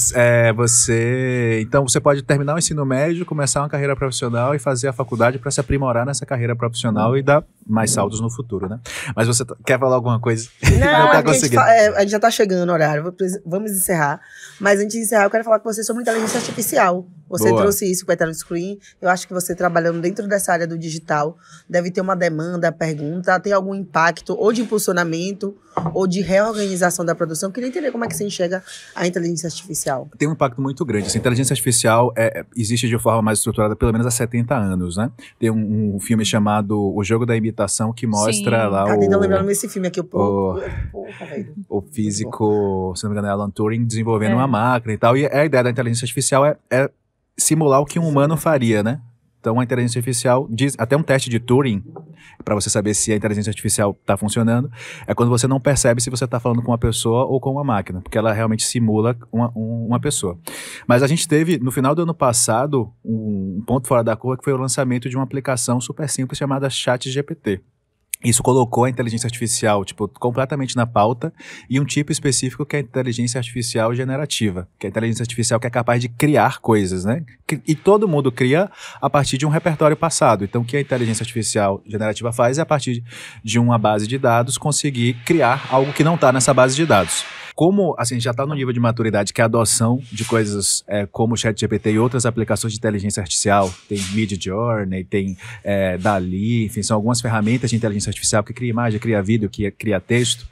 Então, você pode terminar o ensino médio, começar uma carreira profissional e fazer a faculdade para se aprimorar nessa carreira profissional e dar mais saltos no futuro, né? Mas você quer falar alguma coisa? Não tá conseguindo. A gente já tá chegando no horário, vamos encerrar. Mas antes de encerrar, eu quero falar com você sobre inteligência artificial. Você trouxe isso para o Screen. Eu acho que você trabalhando dentro dessa área do digital deve ter uma demanda, pergunta, tem algum impacto ou de impulsionamento planejamento ou de reorganização da produção. Eu queria entender como é que você enxerga a inteligência artificial. Tem um impacto muito grande. A inteligência artificial existe de forma mais estruturada pelo menos há 70 anos, né? Tem um filme chamado O Jogo da Imitação que mostra lá ainda lembrando esse filme aqui, o físico, se não me engano, é Alan Turing, desenvolvendo uma máquina e tal. E a ideia da inteligência artificial é simular o que um humano faria, né? Então, a inteligência artificial, até um teste de Turing, para você saber se a inteligência artificial está funcionando, é quando você não percebe se você está falando com uma pessoa ou com uma máquina, porque ela realmente simula uma pessoa. Mas a gente teve, no final do ano passado, um ponto fora da curva, que foi o lançamento de uma aplicação super simples chamada ChatGPT. Isso colocou a inteligência artificial, completamente na pauta, e um tipo específico que é a inteligência artificial generativa, que é a inteligência artificial que é capaz de criar coisas, né? E todo mundo cria a partir de um repertório passado. Então, o que a inteligência artificial generativa faz é, a partir de uma base de dados, conseguir criar algo que não está nessa base de dados. Como assim, já está no nível de maturidade que a adoção de coisas como o ChatGPT e outras aplicações de inteligência artificial, tem Midjourney, tem Dali, enfim, são algumas ferramentas de inteligência artificial que cria imagem, cria vídeo, que cria texto.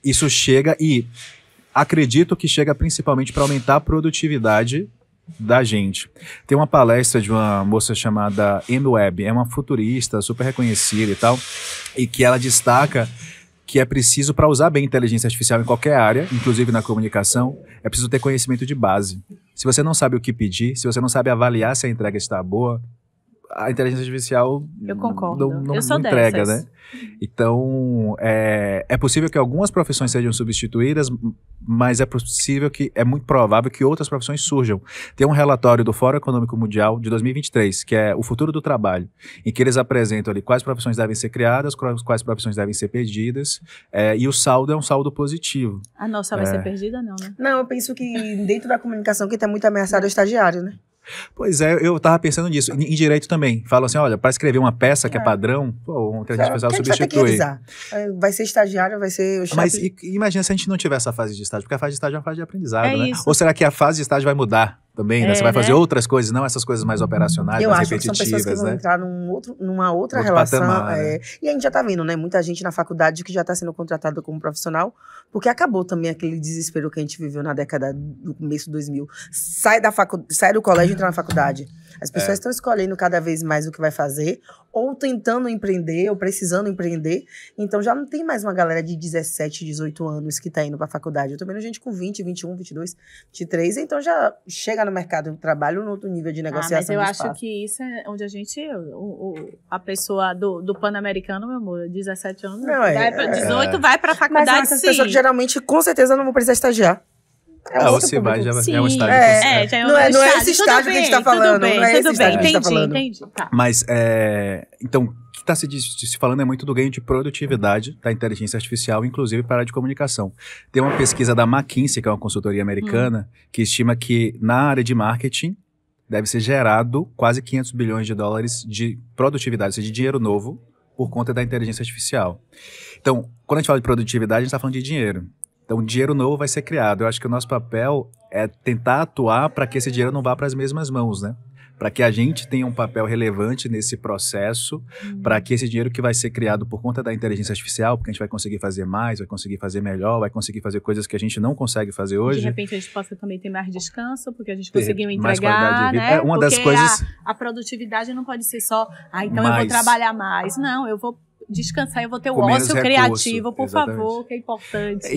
Isso chega e acredito que chega principalmente para aumentar a produtividade da gente. Tem uma palestra de uma moça chamada Amy Webb, é uma futurista super reconhecida e tal, e que ela destaca que é preciso, para usar bem a inteligência artificial em qualquer área, inclusive na comunicação, é preciso ter conhecimento de base. Se você não sabe o que pedir, se você não sabe avaliar se a entrega está boa, a inteligência artificial eu concordo. não entrega, né? Então, é possível que algumas profissões sejam substituídas, mas é possível que, é muito provável que outras profissões surjam. Tem um relatório do Fórum Econômico Mundial de 2023, que é o futuro do trabalho, em que eles apresentam ali quais profissões devem ser criadas, quais profissões devem ser perdidas, e o saldo é um saldo positivo. A nossa vai ser perdida, não, né? Não, eu penso que dentro da comunicação quem está muito ameaçado é o estagiário, né? Pois é, eu tava pensando nisso. Em direito também. Falam assim, olha, para escrever uma peça que é padrão, a inteligência artificial substitui. Vai ser estagiário, vai ser o chefe. Mas imagina se a gente não tiver essa fase de estágio, porque a fase de estágio é uma fase de aprendizado, né? Isso. Ou será que a fase de estágio vai mudar também, né? Você vai fazer outras coisas, não essas coisas mais operacionais, mais repetitivas, né? Eu acho que são pessoas que vão entrar numa outra relação. Patamar, e a gente já tá vendo, né? Muita gente na faculdade que já tá sendo contratada como profissional, porque acabou também aquele desespero que a gente viveu na década do começo de 2000. Sai do colégio e entra na faculdade. As pessoas estão escolhendo cada vez mais o que vai fazer, ou tentando empreender, ou precisando empreender. Então já não tem mais uma galera de 17, 18 anos que tá indo pra faculdade. Eu tô vendo gente com 20, 21, 22, 23, então já chega no mercado de trabalho no outro nível de negociação. Mas eu acho que isso é onde a gente... a pessoa do Pan-Americano, meu amor, 17 anos, vai pra 18, vai pra faculdade, mas essas pessoas que geralmente, com certeza, não vão precisar estagiar. Ou se vai, já é um estágio. Não é esse estágio que a gente tá falando. Não é esse estágio que a gente tá falando. Entendi. Tá. Mas, então, o que está se falando é muito do ganho de produtividade da inteligência artificial, inclusive para a área de comunicação. Tem uma pesquisa da McKinsey, que é uma consultoria americana, que estima que na área de marketing deve ser gerado quase 500 bilhões de dólares de produtividade, ou seja, de dinheiro novo, por conta da inteligência artificial. Então, quando a gente fala de produtividade, a gente está falando de dinheiro. Então, dinheiro novo vai ser criado. Eu acho que o nosso papel é tentar atuar para que esse dinheiro não vá para as mesmas mãos, né? Para que a gente tenha um papel relevante nesse processo, para que esse dinheiro que vai ser criado por conta da inteligência artificial, porque a gente vai conseguir fazer mais, vai conseguir fazer melhor, vai conseguir fazer coisas que a gente não consegue fazer hoje. De repente a gente possa também ter mais descanso, porque a gente conseguiu entregar, né? É uma das coisas... A produtividade não pode ser só, então eu vou trabalhar mais. Não, eu vou descansar, eu vou ter o ócio criativo, por favor, que é importante.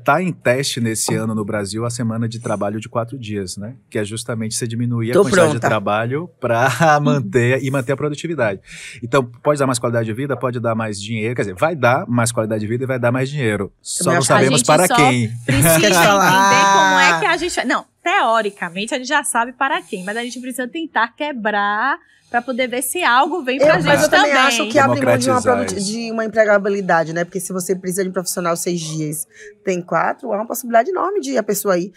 Tá em teste nesse ano no Brasil a semana de trabalho de 4 dias, né? Que é justamente você diminuir a quantidade de trabalho para manter a produtividade. Então, pode dar mais qualidade de vida, pode dar mais dinheiro, quer dizer, vai dar mais qualidade de vida e vai dar mais dinheiro. Só não sabemos para quem. Precisa entender como é que a gente... Não, teoricamente a gente já sabe para quem, mas a gente precisa tentar quebrar para poder ver se algo vem pra gente também. Mas eu também acho que abre mão de uma empregabilidade, né? Porque se você precisa de um profissional 6 dias, tem 4, há uma possibilidade enorme de a pessoa aí,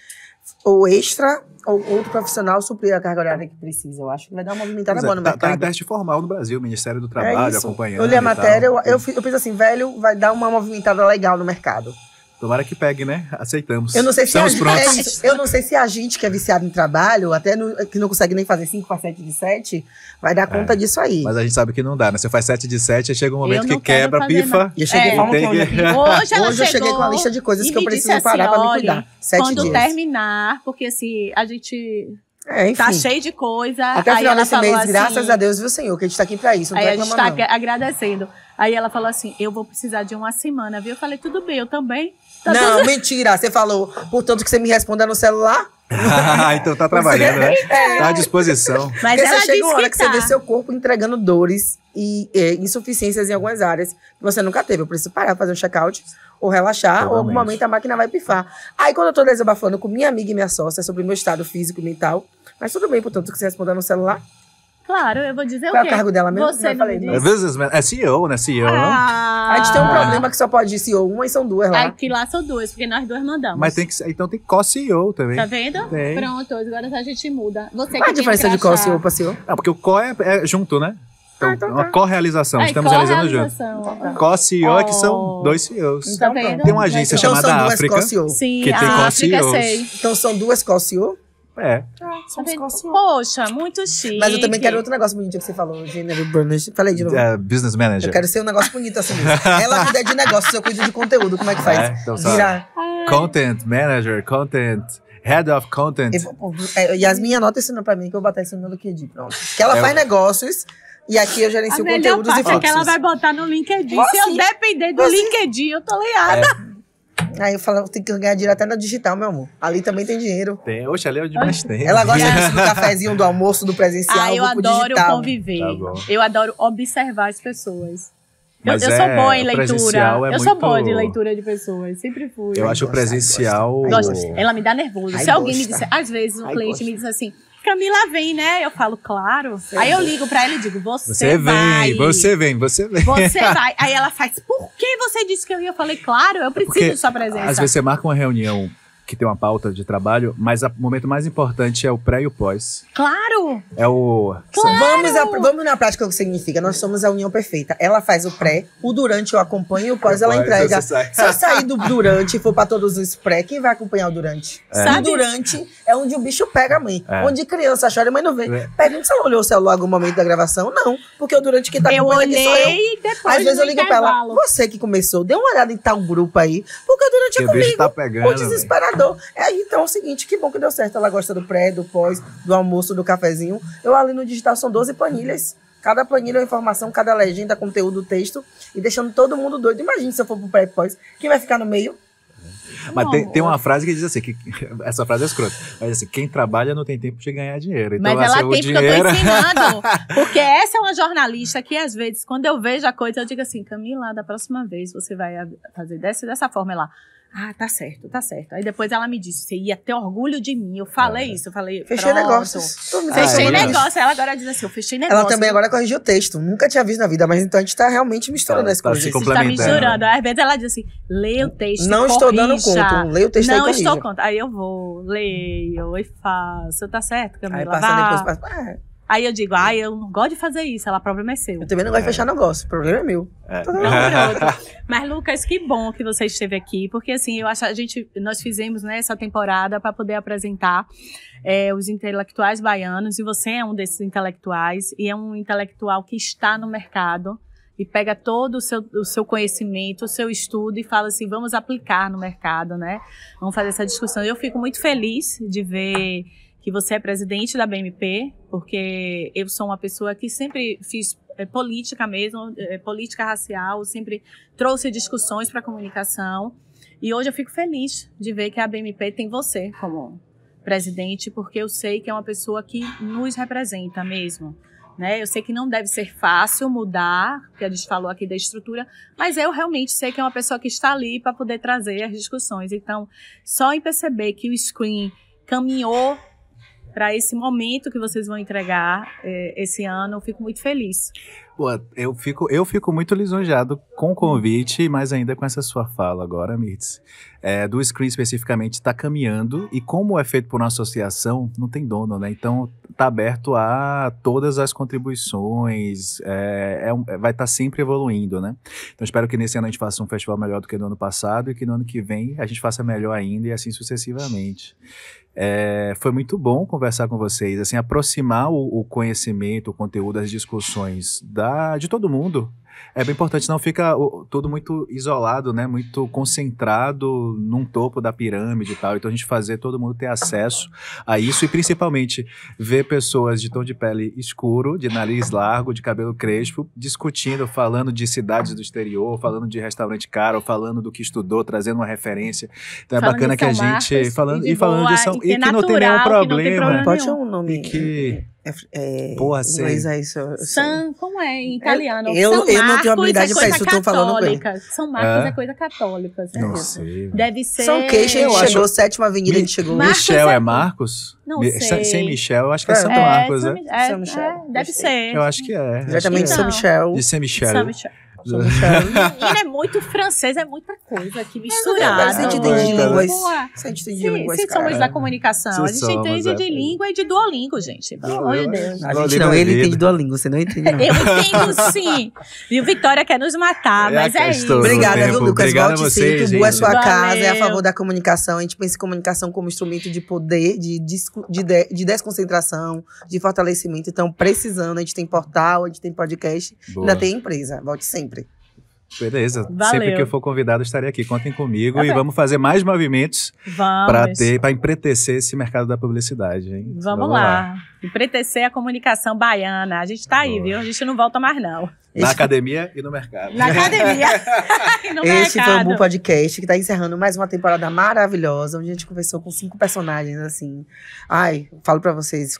ou extra, ou outro profissional suprir a carga horária que precisa. Eu acho que vai dar uma movimentada boa no mercado. Tá em teste formal no Brasil, o Ministério do Trabalho acompanhando. Eu li a matéria, eu penso assim, vai dar uma movimentada legal no mercado. Tomara que pegue, né? Aceitamos. Eu não sei se Estamos prontos. eu não sei se a gente que é viciado em trabalho, que não consegue nem fazer 5 para 7 de 7, vai dar conta disso aí. Mas a gente sabe que não dá, né? Você faz 7 de 7, aí chega um momento Eu que não quero quebra, fazer pifa. E eu cheguei e falando tem que hoje eu cheguei com uma lista de coisas e que eu me preciso disse parar assim, pra me olha, cuidar. 7 quando dias. terminar, porque assim, a gente Enfim. tá cheio de coisa. Até o aí final ela desse falou mês, assim, graças a Deus, viu, Senhor, que a gente tá aqui pra isso. Não tô aí a gente reclamando, tá não. agradecendo. Aí ela falou assim, eu vou precisar de uma semana, viu? Eu falei, tudo bem, eu também. Tá Não, tudo- mentira. Você falou, portanto, que você me responda no celular. Então tá trabalhando, né? É. Tá à disposição. Mas Porque ela você chega uma disse hora que que você vê tá. seu corpo entregando dores e insuficiências em algumas áreas que você nunca teve. Eu preciso parar, fazer um check-out, ou relaxar, ou em algum Totalmente. momento a máquina vai pifar. Aí quando eu tô desabafando com minha amiga e minha sócia sobre o meu estado físico e mental, mas tudo bem, portanto, que você responder no celular. Claro, eu vou dizer Qual é o o quê? cargo dela mesmo? Você Eu não falei, me não. É disse. businessman, é CEO, né? CEO, não? A gente tem um problema que só pode ir CEO uma e são duas lá. Aqui lá são duas, porque nós duas mandamos. Mas tem que ser, então tem co-CEO também. Tá vendo? Tem. Pronto, agora a gente muda. Você Qual a que tem diferença de crachá. CEO pra CEO? Ah, porque o co é junto, né? Então, então é uma tá. co-realização. Aí, Estamos realizando junto. co-realização. Co-CEO é que Oh. são 2 CEOs. Tá Então, vendo? Tem uma agência Então chamada são duas África. co-CEO. Sim, que tem a África, co-CEOs. sei. Então são duas co-CEO. É. Tá vendo? Poxa, muito chique. Mas eu também quero outro negócio bonito que você falou, Gênero Burners. Falei de novo. Business Manager. Eu quero ser um negócio bonito assim mesmo. Ela cuida de negócio, eu cuido de conteúdo. Como é que faz? É, então sabe. Virar. Content Manager, Content, Head of Content. Yasmin, anota isso pra mim que eu vou botar isso no meu LinkedIn, pronto. Que ela faz negócios e aqui eu A gerencio melhor conteúdos e parte é que ela fluxos. vai botar no LinkedIn. Vou Se eu sim. depender do Vou sim. LinkedIn, eu tô ligada. Aí eu falo, tem que ganhar dinheiro até na digital, meu amor. Ali também tem dinheiro. Tem, oxe, ali é onde mais tem. Ela gosta disso do cafezinho, do almoço, do presencial, Ah, eu vou pro adoro digital. conviver. Tá bom. Eu adoro observar as pessoas. Mas eu sou boa em o leitura. presencial é Eu sou muito- boa de leitura de pessoas. Sempre fui. Eu acho o gosto, presencial... gosto. Gosto. Ela me dá nervoso. Ai, Se alguém me gosta. disser, às vezes um Ai, cliente gosta. me diz assim, Camila vem, né? Eu falo, claro. Aí eu ligo pra ela e digo, Você vai. vem, você vem, você vem. Você vai. Aí ela faz, por que você disse que eu ia? Eu falei, claro, eu preciso Porque de sua presença. às vezes você marca uma reunião que tem uma pauta de trabalho, mas o momento mais importante é o pré e o pós. Claro! É o... Vamos na prática o que significa. Nós somos a união perfeita. Ela faz o pré, o durante eu acompanho e o pós ela Pós, entrega. você sai. Se eu sair do durante e for pra todos os pré, quem vai acompanhar o durante? É. O durante é onde o bicho pega a mãe. É. Onde criança chora e mãe não vê. É. Pergunta se ela olhou o celular em algum momento da gravação. Não, porque o durante que tá Eu acompanhando aqui sou eu. olhei e depois Às vezes no eu ligo pra ela, intervalo. você que começou, dê uma olhada em tal grupo aí, porque o durante Que é o bicho comigo. tá pegando, O desesperador. É, então é o seguinte, que bom que deu certo. Ela gosta do pré, do pós, do almoço, do cafezinho. Eu ali no digital são 12 planilhas. Cada planilha é uma informação, cada legenda, conteúdo, texto. E deixando todo mundo doido. Imagina se eu for pro pré e pós. Quem vai ficar no meio? Mas Não, tem uma frase que diz assim, que essa frase é escrota, mas assim, quem trabalha não tem tempo de ganhar dinheiro. Então, Mas assim, ela o tem porque eu dinheiro... tô ensinando. Porque essa é uma jornalista que, às vezes, quando eu vejo a coisa, eu digo assim, Camila, da próxima vez você vai fazer dessa forma. Ela, tá certo, tá certo. Aí depois ela me disse, você ia ter orgulho de mim. Eu falei isso, eu falei, Fechei pronto. negócios. Tô me Fechei transformando nisso. negócio. Ela agora diz assim, eu fechei negócio. Ela também agora corrigiu o texto. Nunca tinha visto na vida, mas então a gente tá realmente misturando Tá, as tá coisas. se Você está complementando. misturando. Às vezes ela diz assim, lê o texto Não e estou dando corrija. conta. Leia o texto aí e Não corrija. estou conta. Aí eu vou, leio e faço. Tá certo, Camila? Aí passa Vá. depois. Passa. Aí eu digo, eu não gosto de fazer isso. Ela, o problema é seu. Eu também não gosto de fechar negócio. O problema é meu. É. Então, pronto. Mas, Lucas, que bom que você esteve aqui, porque assim, eu acho nós fizemos essa temporada para poder apresentar os intelectuais baianos, e você é um desses intelectuais, e é um intelectual que está no mercado e pega todo o seu conhecimento, o seu estudo e fala assim, vamos aplicar no mercado, né? Vamos fazer essa discussão. Eu fico muito feliz de ver que você é presidente da BMP, porque eu sou uma pessoa que sempre fiz política mesmo, política racial, sempre trouxe discussões para a comunicação. E hoje eu fico feliz de ver que a BMP tem você como presidente, porque eu sei que é uma pessoa que nos representa mesmo. Né? Eu sei que não deve ser fácil mudar, porque a gente falou aqui da estrutura, mas eu realmente sei que é uma pessoa que está ali para poder trazer as discussões. Então, só em perceber que o Screen caminhou para esse momento que vocês vão entregar esse ano, eu fico muito feliz. Pô, eu fico muito lisonjeado com o convite, e mais ainda com essa sua fala agora, Mirtz. Do Screen especificamente está caminhando, e como é feito por uma associação, não tem dono, né? Então está aberto a todas as contribuições, vai estar sempre evoluindo, né? Então espero que nesse ano a gente faça um festival melhor do que no ano passado, e que no ano que vem a gente faça melhor ainda, e assim sucessivamente. Foi muito bom conversar com vocês, assim, aproximar o conhecimento, o conteúdo, as discussões de todo mundo. É bem importante, não fica tudo muito isolado, né? Muito concentrado num topo da pirâmide e tal. Então a gente fazer todo mundo ter acesso a isso, e principalmente ver pessoas de tom de pele escuro, de nariz largo, de cabelo crespo, discutindo, falando de cidades do exterior, falando de restaurante caro, falando do que estudou, trazendo uma referência. Então é Falando bacana de que a São gente Marcos, falando e de falando de São, boa, e que não tem nenhum natural, que não tem problema. problema Pode ser nenhum. um nome. E que Porra, sei. é isso. Como é em italiano? Eu São não tenho Marcos habilidade é pra coisa isso, eu tô falando com ele. católica. São Marcos é coisa católica. não certo? sei. Deve ser... São Queixa, Eu a gente acho- chegou, Sétima Avenida, a gente chegou. Marcos Michel é- é Marcos? Não sei. Sem Michel, eu acho que é São É, Marcos, né? São Michel. deve ser. Eu acho que é. Diretamente de Então. São Michel. De Saint-Michel. São Michel. São Michel. Menina, é muito francês, é muita coisa aqui misturada. Se a gente Ah, entende de então. línguas. Boa. Se a gente entende de línguas, Se somos cara. da comunicação, a Se gente somos, entende de é. língua e de Duolingo, gente. Pelo amor de Deus. A gente Duolingo não, é ele vida. entende Duolingo, você não entende não. Eu entendo sim. E o Vitória quer nos matar, mas a é isso. questão do Obrigada, tempo. viu, Lucas? Obrigado a Volte vocês, sempre. Boa gente. sua casa, é a Valeu. favor da comunicação. A gente pensa em comunicação como instrumento de poder, de desconcentração, de fortalecimento. Então, precisando, a gente tem portal, a gente tem podcast, Boa. ainda tem empresa. Volte sempre. Beleza. Valeu. Sempre que eu for convidado, estarei aqui. Contem comigo, Tá e bem. vamos fazer mais movimentos Vamos. para empretecer esse mercado da publicidade, hein? Vamos lá. Empretecer a comunicação baiana. A gente tá aí, Boa. viu? A gente não volta mais, não. Na academia e no mercado. Na academia. E no Esse foi o mercado. Bu Podcast, que tá encerrando mais uma temporada maravilhosa, onde a gente conversou com 5 personagens, assim. Ai, falo pra vocês,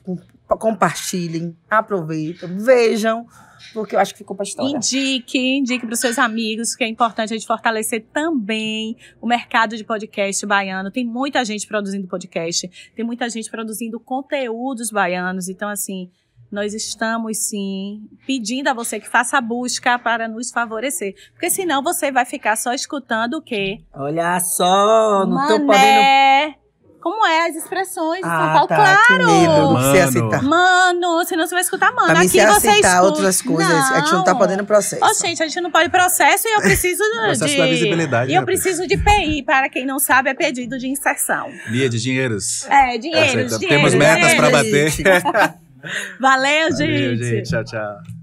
compartilhem, aproveitem, vejam, porque eu acho que ficou pra história. Indique para os seus amigos, que é importante a gente fortalecer também o mercado de podcast baiano. Tem muita gente produzindo podcast, tem muita gente produzindo conteúdos baianos. Então, assim, nós estamos, sim, pedindo a você que faça a busca para nos favorecer. Porque senão você vai ficar só escutando o quê? Olha só, não tô podendo... Mané. Como é as expressões de São Paulo? tá, Claro! que medo do que você Mano. aceitar. Mano, senão você vai escutar mano. Pra mim, Aqui você você aceitar escuta. outras coisas, a gente não tá podendo processo. Ó, gente, a gente não pode processo, e eu preciso Processo da visibilidade, E eu né, preciso de PI, para quem não sabe, é pedido de inserção. Lia de dinheiros. Dinheiro, Aceita. dinheiro. Temos metas dinheiro. pra bater. Gente. Valeu, Valeu, gente. Tchau, tchau.